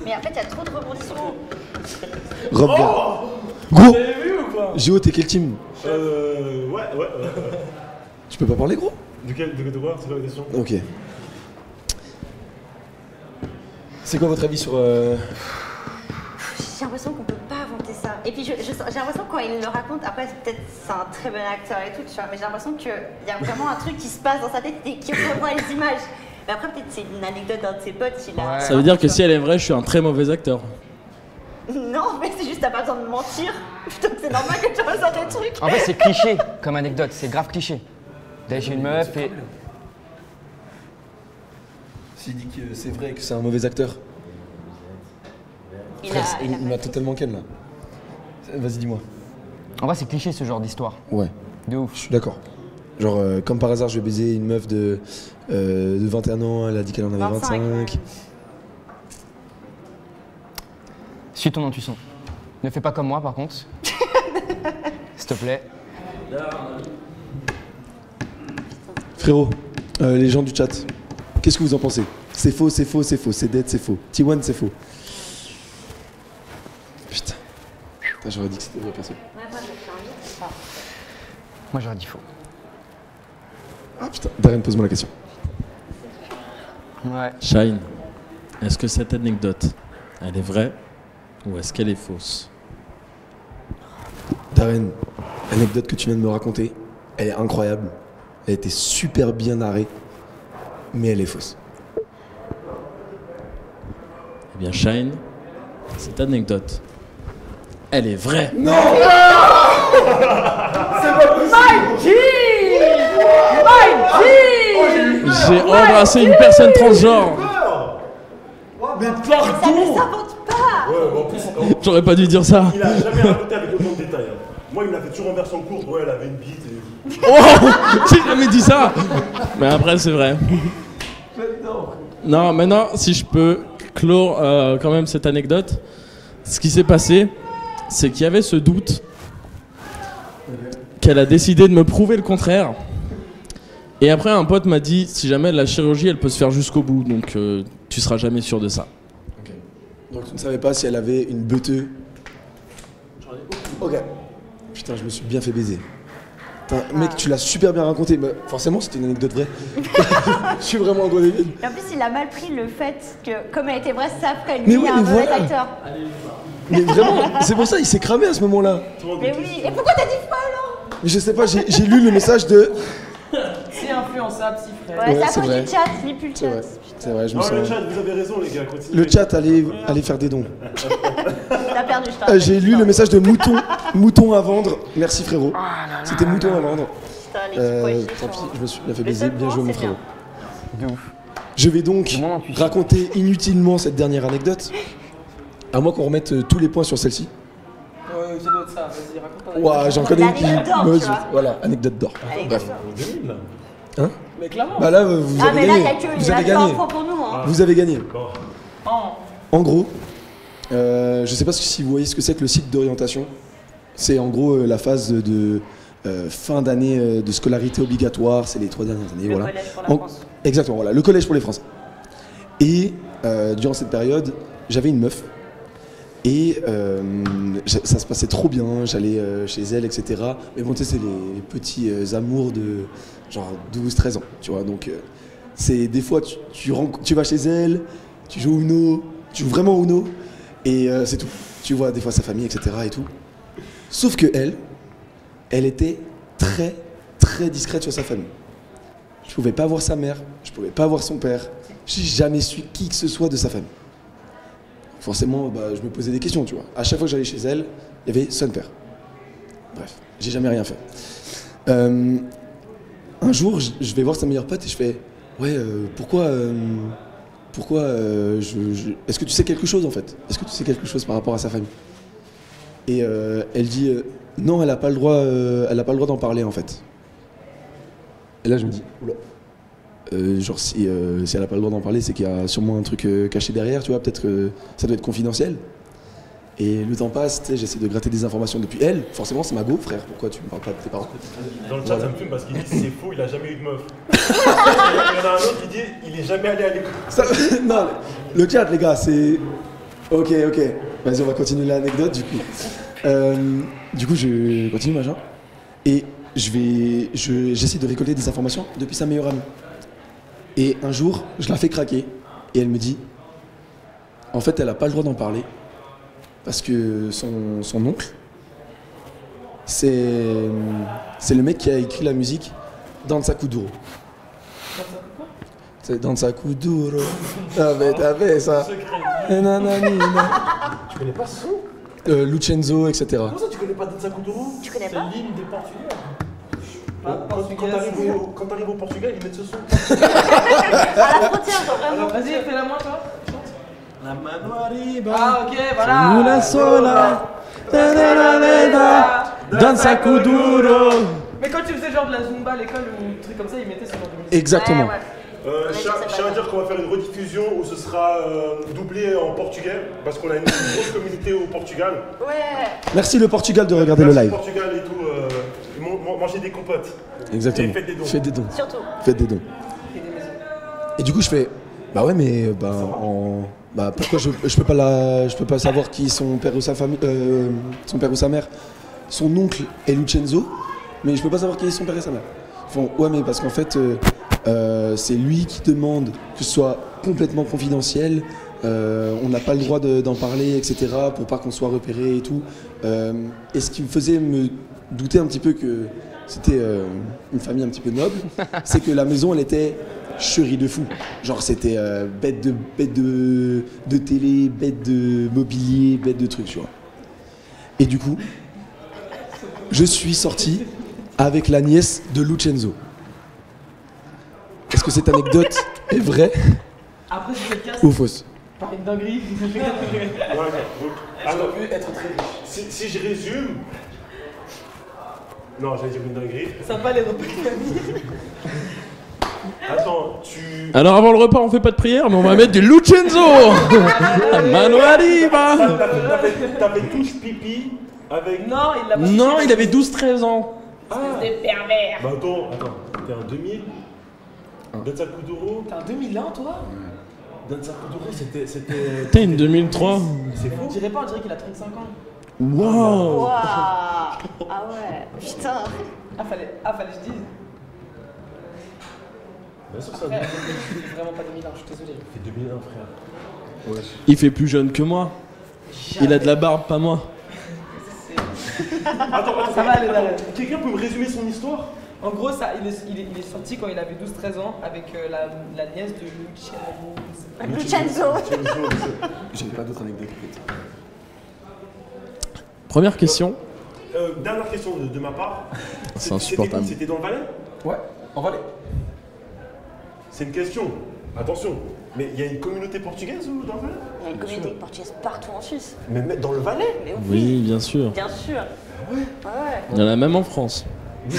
Mais en fait, il y a trop de rebondissements. Rob vert. Vous Gros, avez vu ou quoi? Géo, t'es quel team? Ouais. Tu peux pas parler, gros? De quoi? C'est quoi la question? Ok. C'est quoi votre avis sur... J'ai l'impression qu'on peut pas inventer ça. Et puis j'ai l'impression quand il le raconte, après peut-être c'est un très bon acteur et tout, tu vois, mais j'ai l'impression qu'il y a vraiment un truc qui se passe dans sa tête et qui revoit les images. Mais après peut-être c'est une anecdote d'un de ses potes. Ouais. Ça veut dire que si elle est vraie, je suis un très mauvais acteur. Non, mais c'est juste t'as pas besoin de mentir. Putain, c'est normal que tu ressens des trucs. En fait, c'est cliché comme anecdote, c'est grave cliché. D'ailleurs, j'ai une meuf et. S'il dit que c'est vrai que c'est un mauvais acteur. Il Frère, a il pas m'a dit. totalement ken là. Vas-y, dis-moi. En vrai, c'est cliché ce genre d'histoire. Ouais, De ouf. je suis d'accord. Genre, comme par hasard, je vais baiser une meuf de 21 ans, elle a dit qu'elle en avait 25. 25. Suis ton intuition. Ne fais pas comme moi, par contre. S'il te plaît. Frérot, les gens du chat, qu'est-ce que vous en pensez? C'est faux, c'est faux, c'est faux, c'est dead, c'est faux. T1, c'est faux. Putain. Putain, j'aurais dit que c'était vrai, perso. Moi, j'aurais dit faux. Ah putain, Darren, pose-moi la question. Ouais. Shine, est-ce que cette anecdote, elle est vraie ou est-ce qu'elle est fausse? Darren, l'anecdote que tu viens de me raconter, elle est incroyable. Elle était super bien narrée, mais elle est fausse. Eh bien, Shine, cette anecdote, elle est vraie. Non! J'ai embrassé une personne transgenre. Mais Ça ne pardon. s'invente pas. Ouais, mais en plus, J'aurais pas dû dire ça. il a jamais raconté avec autant de détails. Hein. Moi, il me l'a fait toujours en version courte. Ouais, elle avait une bite. Et... Oh, j'ai jamais dit ça. Mais après, c'est vrai. Non, maintenant, si je peux clore quand même cette anecdote, ce qui s'est passé, c'est qu'il y avait ce doute qu'elle a décidé de me prouver le contraire. Et après, un pote m'a dit, si jamais la chirurgie, elle peut se faire jusqu'au bout, donc tu seras jamais sûr de ça. Donc tu ne savais pas si elle avait une beuteux. Ok. Putain, je me suis bien fait baiser. Putain, mec, tu l'as super bien raconté. Bah, forcément, c'était une anecdote vraie. Je suis vraiment un gros débile. Et en plus, il a mal pris le fait que, comme elle était vraie, ça ferait Mais lui oui, un mais mauvais voilà. acteur. Mais vraiment, c'est pour ça, il s'est cramé à ce moment-là. Mais oui, et pourquoi t'as dit faux alors? Mais je sais pas, j'ai lu le message de. Si influençable, si frère. Ouais, Ouais, c'est c'est à cause vrai. du chat, lis plus le C'est chat. vrai, c'est vrai, je me Non, le sens. chat, vous avez raison, les gars. Continuez. Le chat, allez faire des dons. T'as perdu, je t'en J'ai lu le message de Mouton à vendre. Merci frérot. C'était Mouton à vendre. Putain, les petits pois Tant pis, chiches, je me suis bien fait Mais baiser. ça, Bien pour joué, moi, mon c'est frérot. De ouf. Je vais donc De mon intuition. raconter inutilement cette dernière anecdote. À moins qu'on remette tous les points sur celle-ci. Ça doit être ça, vas-y, raconte. Ouah, j'en connais une qui. L'anecdote d'or, mauvaise- tu vois. Voilà, anecdote d'or. Allez, Bref. go. 2000 là. Mais clairement. Bah là, vous Ah, avez mais là, il gagné. y a que Vous avez un gagné. point pour nous. Hein. Vous avez gagné. D'accord. En gros, je sais pas si vous voyez ce que c'est que le cycle d'orientation. C'est en gros la phase de fin d'année de scolarité obligatoire. C'est les 3 dernières années. Le voilà. collège pour la En- France. Exactement, voilà, le collège pour les Français. Et durant cette période, j'avais une meuf. Et ça se passait trop bien, j'allais chez elle, etc. Mais bon, tu sais, c'est les petits amours de genre 12-13 ans, tu vois. Donc, c'est des fois, tu vas chez elle, tu joues au Uno, tu joues vraiment au Uno, et c'est tout. Tu vois des fois sa famille, etc. et tout. Sauf que elle était très, très discrète sur sa famille. Je pouvais pas voir sa mère, je pouvais pas voir son père, j'ai jamais su qui que ce soit de sa famille. Forcément, bah, je me posais des questions, tu vois. À chaque fois que j'allais chez elle, il y avait son père. Bref, j'ai jamais rien fait. Un jour, je vais voir sa meilleure pote et je fais ouais, pourquoi est-ce que tu sais quelque chose en fait? Est-ce que tu sais quelque chose par rapport à sa famille? Et elle dit non, elle a pas le droit, d'en parler en fait. Et là, je me dis oula. Genre si elle a pas le droit d'en parler, c'est qu'il y a sûrement un truc caché derrière, tu vois, peut-être que ça doit être confidentiel. Et le temps passe, tu sais, j'essaie de gratter des informations depuis elle. Forcément, c'est ma go, frère. Pourquoi tu me parles pas de tes parents? Dans le chat, ça me fume parce qu'il dit c'est faux, il a jamais eu de meuf. Il y en a un autre qui dit il est jamais allé à l'école. Ça- non, le chat, les gars, c'est. Ok. Vas-y, on va continuer l'anecdote du coup. Du coup, je continue, machin. Et j'essaie de récolter des informations depuis sa meilleure amie. Et un jour, je la fais craquer. Et elle me dit en fait, elle a pas le droit d'en parler. Parce que son oncle, c'est le mec qui a écrit la musique Danza Kuduro. C'est Danza Kuduro. T'avais ça. Nanani. Tu connais pas ce son? Lucenzo, etc. Comment ça, tu connais pas Danza Kuduro? Tu connais C'est pas l'hymne des Portugais. Portugais, Quand t'arrives au Portugal, ils mettent ce son. À la frontière, genre, vraiment. Vas-y, fais-la moi, toi. La mano arriba. Ah, ok, voilà. Una sola. Danza Kuduro. Mais quand tu faisais genre de la Zumba à l'école ou un truc comme ça, ils mettaient ce genre de musique. Exactement. Ouais. Je tiens à dire qu'on va faire une rediffusion où ce sera doublé en portugais parce qu'on a une grosse communauté au Portugal. Ouais. Merci le Portugal de regarder le Merci live. Portugal et tout, manger des compotes. Exactement. Et faites des dons. Faites des dons. Surtout. Faites des dons. Et du coup, je fais, bah ouais, mais pourquoi je peux pas savoir qui son père ou sa famille, son père ou sa mère. Son oncle est Lucenzo, mais je peux pas savoir qui est son père et sa mère. Ils font, ouais, mais parce qu'en fait, c'est lui qui demande que ce soit complètement confidentiel. On n'a pas le droit d'en parler, etc. pour pas qu'on soit repéré et tout. Et ce qui me faisait me douter un petit peu que c'était une famille un petit peu noble, c'est que la maison, elle était chérie de fou. Genre, c'était bête de télé, bête de mobilier, bête de trucs, tu vois. Et du coup, je suis sorti avec la nièce de Lucenzo. Est-ce que cette anecdote est vraie Après, si c'est le cas, ou fausse? c'est une dinguerie. Alors, être très riche. Si je résume. Non, j'allais dire une dinguerie. Sympa les repas de famille. Attends, Alors avant le repas, on fait pas de prière, mais on va mettre du Lucenzo. Mano arriba. T'avais touche pipi avec. Non, il l'a pas Non, touché. il avait 12-13 ans. Des pervers. Bah attends, t'es en 2000. Danza Kuduro. T'es un 2001, toi Danza Kuduro, c'était. T'es une 2003. C'est On fou. dirait pas, on dirait qu'il a 35 ans. Wow. Waouh. Ah ouais. Putain. Fallait que je dise. Bien sûr, ça Frère, c'est vraiment pas 2001, je suis désolé. fait 2001, frère. Ouais. Il fait plus jeune que moi. Il a de la barbe, pas moi. Attends, Ça va aller, Darren. Quelqu'un peut me résumer son histoire? En gros, ça, il est sorti quand il avait 12-13 ans avec la nièce de Lucenzo. Lucenzo. J'avais pas d'autres anecdotes. Première question. Dernière question de ma part. C'est insupportable. C'était dans le Valais? Ouais, en Valais. C'est une question. Attention. Mais il y a une communauté portugaise ou dans le Valais? Il y a une communauté portugaise partout en Suisse. Mais dans le Valais? Mais Oui, bien sûr. bien sûr. Ouais. Il y en a même en France. Ils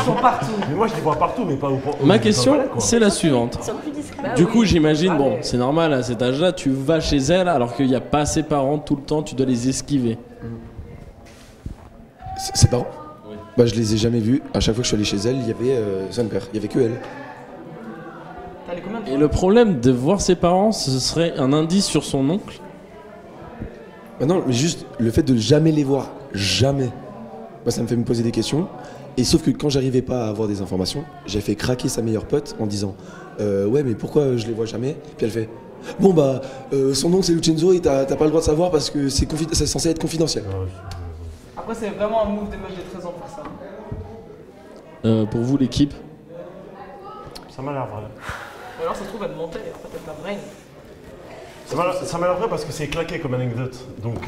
sont partout. Mais moi je les vois partout, mais pas au Ma dans question, le Valais, quoi. c'est la suivante. Ils sont plus discrets. Bah Du oui. coup, j'imagine, Ah, bon, mais- c'est normal à cet âge-là, tu vas chez elle alors qu'il n'y a pas ses parents tout le temps, tu dois les esquiver. Ses parents? Bah, je les ai jamais vus. À chaque fois que je suis allé chez elle, il y avait son père. Il y avait que elle. T'as les combien de Et fois le problème de voir ses parents, ce serait un indice sur son oncle. Bah non, mais juste le fait de jamais les voir, jamais. Bah, ça me fait me poser des questions. Et sauf que quand j'arrivais pas à avoir des informations, j'ai fait craquer sa meilleure pote en disant ouais, mais pourquoi je les vois jamais? Puis elle fait bon bah son oncle c'est Lucenzo et t'as pas le droit de savoir parce que c'est censé être confidentiel. Après, c'est vraiment un move des meufs de 13 ans pour ça. Pour vous, l'équipe. Ça m'a l'air vrai. Ou alors, ça se trouve, elle mentait, en fait, elle brain. Ça m'a l'air vrai parce que c'est claqué comme anecdote. Donc.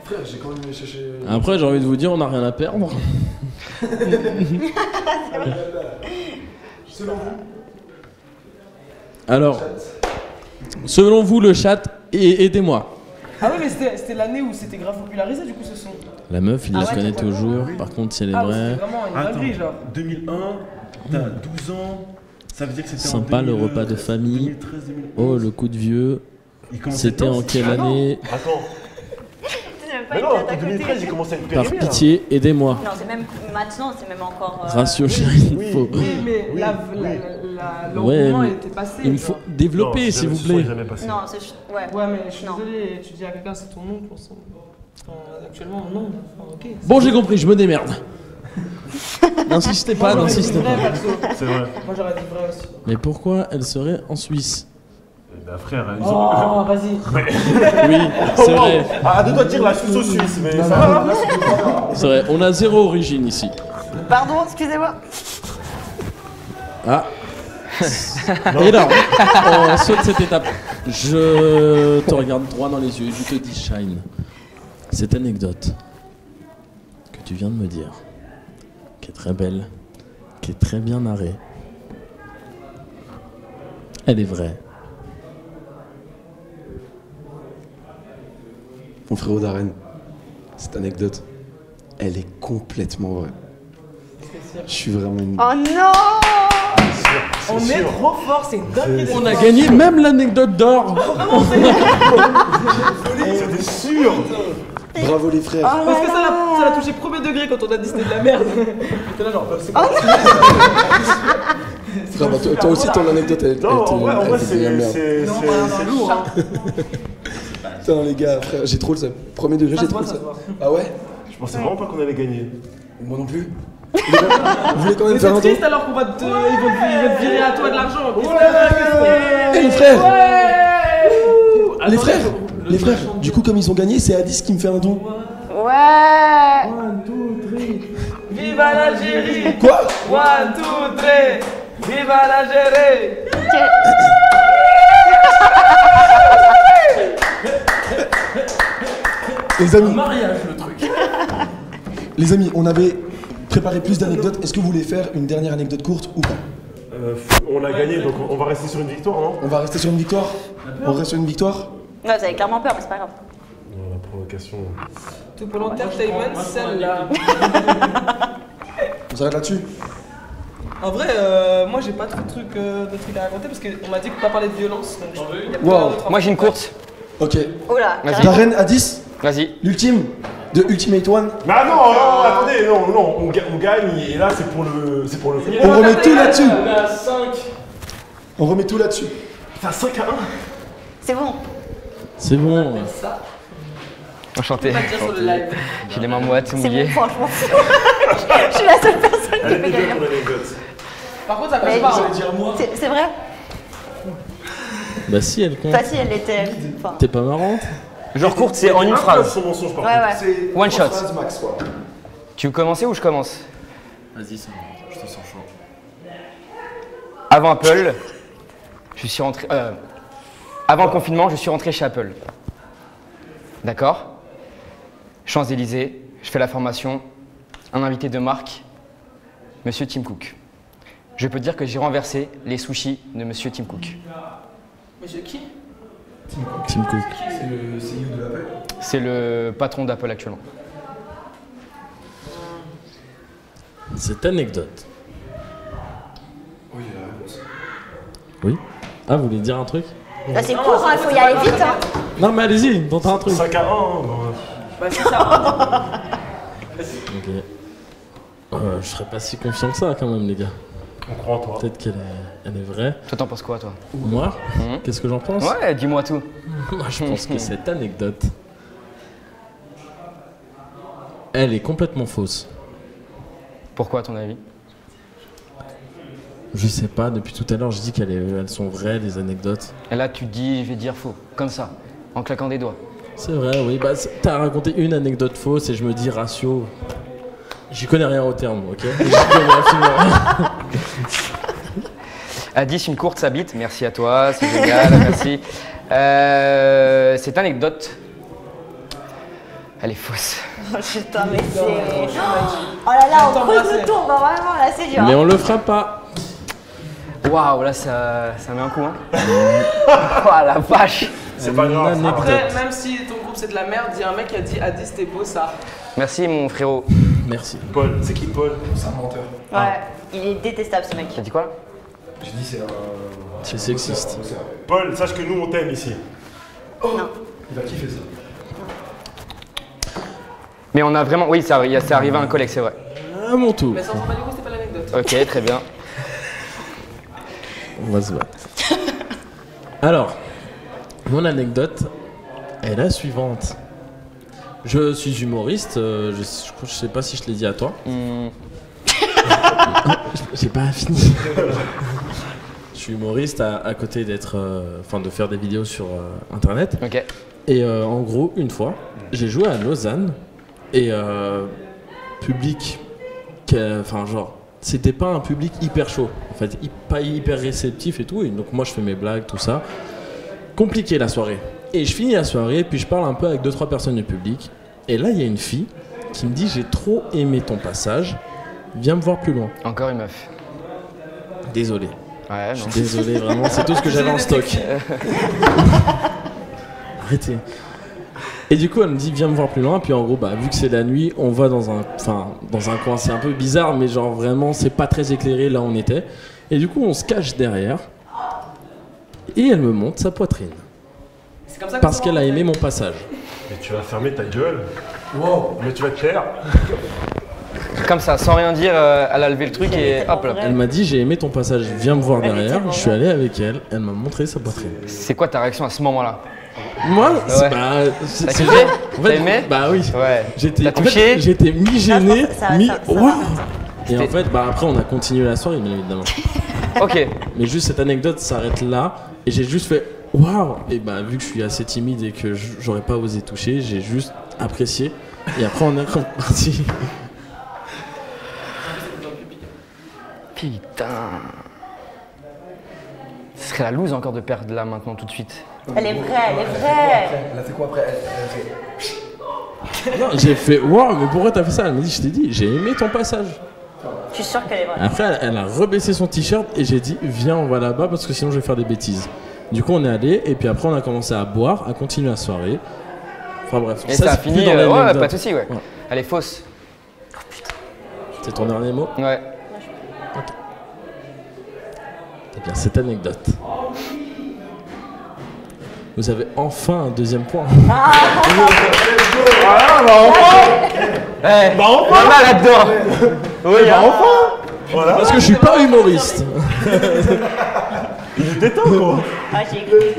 Frère, j'ai quand même cherché. Après, j'ai envie de vous dire, on n'a rien à perdre. Selon vous? Alors, selon vous, le chat, aidez-moi. Ah oui, mais c'était l'année où c'était grave popularisé, du coup, ce son. La meuf, il Ah la ouais, connaît totalement. toujours. Par contre, si elle est Ah, ouais, vraie. c'était vraiment une dinguerie, genre. 2001, t'as 12 ans. Ça veut dire que c'était Sympa, en le repas de famille. 2013, 2011. Oh, le coup de vieux. Il commençait C'était dedans, en quelle année? Attends. C'est même pas Mais une non, date à en côté. 2013, il commençait à être Par périmé. là. pitié, aidez-moi. Non, c'est même maintenant, c'est même encore. Ratio chat, il oui, faut. Oui, mais Oui, l'engouement mais était passé. Il me faut genre. développer, Non, s'il vous ce son est plaît. jamais passé. Non, c'est. Ouais. Ouais, mais je suis Non. désolé, tu dis à quelqu'un c'est ton nom pour ça. Actuellement, non. Enfin, ok. Bon, j'ai compris, je me démerde. N'insistez pas, Moi, j'aurais dit n'insistez vrai, pas. perso. C'est vrai. Moi, j'aurais dit vrai aussi. Mais pourquoi elle serait en Suisse? Bah frère, ils ont... Oh, vas-y. Oui, c'est vrai. Ah, deux doigts de dire la Suisse aux Suisses, mais ça va. C'est vrai, on a zéro origine ici. Pardon, excusez-moi. Ah. Et là, on saute cette étape. Je te regarde droit dans les yeux et je te dis, Shine, cette anecdote que tu viens de me dire, qui est très belle, qui est très bien narrée, elle est vraie. Mon frérot Darren, cette anecdote, elle est complètement vraie. Je suis vraiment une... Oh non! On est trop fort, c'est dingue. On a gagné même l'anecdote d'or. C'était sûr. Bravo les frères. Oh Parce que là ça là. l'a touché premier degré quand on a dit c'était de la merde. T'es là genre, c'est quoi? Frère, bah, toi aussi ton anecdote elle Non, en vrai, elle était bien merde. c'est lourd. Hein. Putain les gars, frère, j'ai trop le seum. Premier degré, j'ai trop le seum. Ah ouais? Je pensais vraiment pas qu'on allait gagner. Moi non plus. Vous voulez quand même Mais faire c'est un tour? triste alors qu'on va te, ils vont te virer à toi de l'argent. Eh les frères! Ouais. Les frères! Les frères, du coup comme ils ont gagné, c'est Addis qui me fait un don. Ouais! 1, 2, 3. Viva l'Algérie! Quoi? 1, 2, 3. Viva l'Algérie! Les amis, Mariage, le truc. les amis, on avait préparé plus d'anecdotes. Est-ce que vous voulez faire une dernière anecdote courte ou pas? On a gagné, donc on va rester sur une victoire, non? On va rester sur une victoire? On reste sur une victoire? Ouais, vous avez clairement peur, mais c'est pas grave. La provocation. Tout pour l'entertainment, celle-là. On s'arrête là-dessus? En vrai, moi j'ai pas trop de trucs à raconter parce qu'on m'a dit que pas parler de violence. Donc il y a plein Wow. d'autres Moi j'ai une course. Ok. Oh là, Vas-y. carrément. Darren, Addis, Vas-y. l'ultime de Ultimate One. Mais ah non, attendez, non, on gagne et là c'est pour le On remet tout là-dessus. On est à 5. On remet tout là-dessus. T'as 5 à 1. C'est bon. C'est bon. Enchanté. Pas dire sur le live. J'ai les mains moites, C'est mouillées. bon, franchement. Je suis la seule personne qui Elle peut est bien gagner. ton anecdote. Par contre, ça Mais passe pas. c'est vrai? Bah si, elle compte. Enfin, si, elle l'était. Enfin, T'es pas marrante? Genre courte, c'est en une Un phrase. son mensonge par ouais, contre. ouais. One shot. Max, quoi. Tu veux commencer ou je commence? Vas-y, ça va, je te sens chaud. Avant Apple, je suis rentré. Avant le confinement, je suis rentré chez Apple. D'accord? Champs-Élysées, je fais la formation. Un invité de marque, Monsieur Tim Cook. Je peux dire que j'ai renversé les sushis de Monsieur Tim Cook. Monsieur qui? Tim Cook. C'est le CEO de l'Apple. C'est le patron d'Apple actuellement. Cette anecdote. Oui, la réponse. Oui? Ah, vous voulez dire un truc? Là, c'est court, hein, il faut y aller vite. Hein. Non, mais allez-y, tentez un truc. 5 à 1. Bah c'est ça. Ok. Je serais pas si confiant que ça quand même, les gars. On croit en toi. Peut-être qu'elle est vraie. Toi, t'en penses quoi, toi? Moi? Mhm. Qu'est-ce que j'en pense? Ouais, dis-moi tout. Moi, je pense que cette anecdote, elle est complètement fausse. Pourquoi, à ton avis? Je sais pas, depuis tout à l'heure, je dis elles sont vraies, les anecdotes. Et là, tu te dis, je vais dire faux, comme ça, en claquant des doigts. C'est vrai, oui. Bah, t'as raconté une anecdote fausse et je me dis ratio. J'y connais rien au terme, ok? J'y connais absolument rien. Addis, une courte s'habite. Merci à toi, c'est génial, merci. Cette anecdote, elle est fausse. Oh putain, mais c'est. Oh là là, on creuse le tour, bah, vraiment, là, c'est dur. Mais on le fera pas. Waouh, là, ça met un coup, hein. Oh la vache. C'est pas grave. Une anecdote. Après, même si ton groupe c'est de la merde, il y a un mec qui a dit Addis, t'es beau ça. Merci, mon frérot. Merci. Paul, c'est qui Paul? C'est un menteur. Ouais, il est détestable ce mec. T'as dit quoi, là? J'ai dit c'est un... C'est sexiste. Paul, sache que nous on t'aime ici. Non. Il va kiffer ça. Mais on a vraiment... Oui, c'est arrivé à un collègue, c'est vrai. À mon tour. Mais ça s'en va du coup, c'était pas l'anecdote. Ok, très bien. On va se battre. Alors, mon anecdote est la suivante. Je suis humoriste, je sais pas si je l'ai dit à toi. J'ai pas fini. Je suis humoriste à côté d'être, de faire des vidéos sur internet. Ok. Et en gros, une fois, j'ai joué à Lausanne et public, c'était pas un public hyper chaud, en fait, pas hyper réceptif et tout. Et donc moi, je fais mes blagues, tout ça. Compliqué la soirée. Et je finis la soirée, puis je parle un peu avec 2-3 personnes du public. Et là, il y a une fille qui me dit: j'ai trop aimé ton passage, viens me voir plus loin. Encore une meuf. Désolé. Ouais, Je non. suis désolé, vraiment, c'est tout ce que j'avais en stock. Arrêtez. Et du coup, elle me dit: viens me voir plus loin. Puis en gros, vu que c'est la nuit, on va dans un coin, c'est un peu bizarre, mais genre vraiment, c'est pas très éclairé là où on était. Et du coup, on se cache derrière. Et elle me montre sa poitrine. C'est comme ça Parce qu'elle a aimé mon passage. Mais tu vas fermer ta gueule. Wow. Mais tu vas te taire. Comme ça, sans rien dire, elle a levé le truc et hop là. Elle m'a dit: j'ai aimé ton passage, viens me voir derrière. Je suis allé avec elle, elle m'a montré sa poitrine. C'est quoi ta réaction à ce moment-là? Moi, Ouais. c'est T'as kiffé? en fait, T'as aimé? Bah oui. Ouais. J'étais, T'as touché? j'étais mi-gêné, Ça va Waouh. Et en C'était- fait, après, on a continué la soirée, bien évidemment. Ok. Mais juste cette anecdote s'arrête là, et j'ai juste fait waouh. Et vu que je suis assez timide et que j'aurais pas osé toucher, j'ai juste apprécié. Et après, on est reparti. Putain. Ce serait la loose encore de perdre là maintenant tout de suite. Elle est vraie, elle est vraie. Elle a fait quoi après? Non, j'ai fait waouh, mais pourquoi t'as fait ça? Elle m'a dit: je t'ai dit, j'ai aimé ton passage. Je suis sûre qu'elle est vraie. Après, elle a rebaissé son t-shirt et j'ai dit: viens, on va là-bas parce que sinon je vais faire des bêtises. Du coup, on est allé et puis après, on a commencé à boire, à continuer la soirée. Enfin bref, Et ça a c'est plus fini. dans Ouais, l'anecdote. pas de soucis, ouais. Ouais. Elle est fausse. C'est ton dernier mot? Ouais. Eh bien, cette anecdote. Vous avez enfin un deuxième point. Eh, pas mal là-dedans. Oui, Enfin. Voilà. Parce que je suis pas humoriste. Il était temps quoi. Ah, j'ai écouté.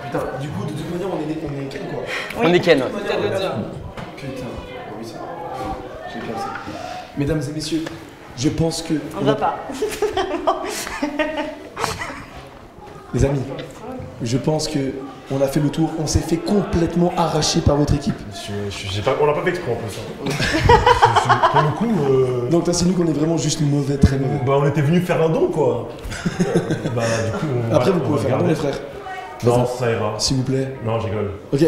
Putain, du coup, de toute manière, on est Ken quoi. On est Ken. Ouais. Putain, oui, c'est j'ai bien ça. Mesdames et messieurs, je pense que. On ne va pas. Les amis, je pense que on a fait le tour, on s'est fait complètement arracher par votre équipe. On l'a pas fait exprès en plus. Hein. Pour le coup, Donc c'est nous qu'on est vraiment juste mauvais, très mauvais. on était venu faire un don quoi. Du coup, Après vous pouvez faire un don les frères. Non, ça ira. S'il vous plaît. Non, je rigole. Ok.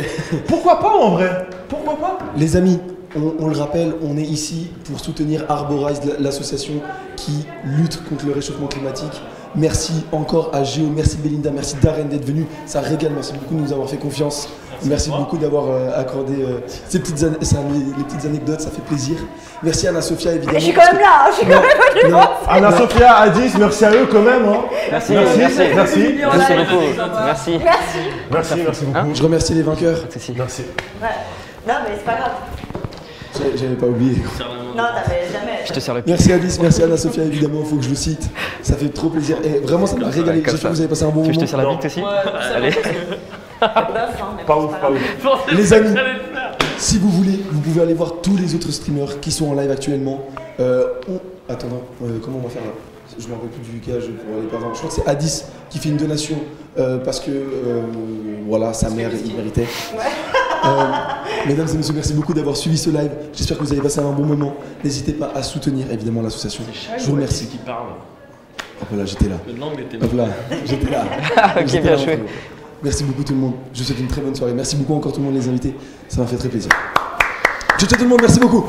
Pourquoi pas en vrai? Pourquoi pas? Les amis, on le rappelle, on est ici pour soutenir Arborize, l'association qui lutte contre le réchauffement climatique. Merci encore à Géo, merci Belinda, merci Darren d'être venu. Ça régale, merci beaucoup de nous avoir fait confiance. Merci beaucoup d'avoir accordé les petites anecdotes, ça fait plaisir. Merci Anna Sophia évidemment. Je suis quand même là, je suis quand même là. Anna Sophia, Adis, merci à eux quand même. Hein. Merci, Merci. merci. Merci. Merci beaucoup. Merci. Merci beaucoup. Je remercie les vainqueurs. Merci. Merci. Ouais. Non, mais c'est pas grave. J'avais pas oublié. Non, t'avais jamais. Je te sers le pied. Merci Alice, merci Anna Sophia évidemment, faut que je le cite. Ça fait trop plaisir. Et vraiment ça m'a régalé. Comme J'espère ça. que vous avez passé un bon Tu veux que je moment. te sers la bite aussi? Allez. Pas ouf, pas ouf. Les amis, si vous voulez, vous pouvez aller voir tous les autres streamers qui sont en live actuellement. Attends, comment on va faire là? Je me rappelle plus du gage pour aller perdre. Je crois que c'est Addis qui fait une donation parce que voilà, sa mère, il méritait. Mesdames et messieurs, merci beaucoup d'avoir suivi ce live. J'espère que vous avez passé un bon moment. N'hésitez pas à soutenir évidemment l'association. Je vous remercie. Qui parle. Hop là, j'étais là. Le langue était Hop là, j'étais là. Ok, J'étais bien là, joué. frérot. Merci beaucoup tout le monde. Je vous souhaite une très bonne soirée. Merci beaucoup encore tout le monde les invités. Ça m'a fait très plaisir. Ciao tout le monde, merci beaucoup.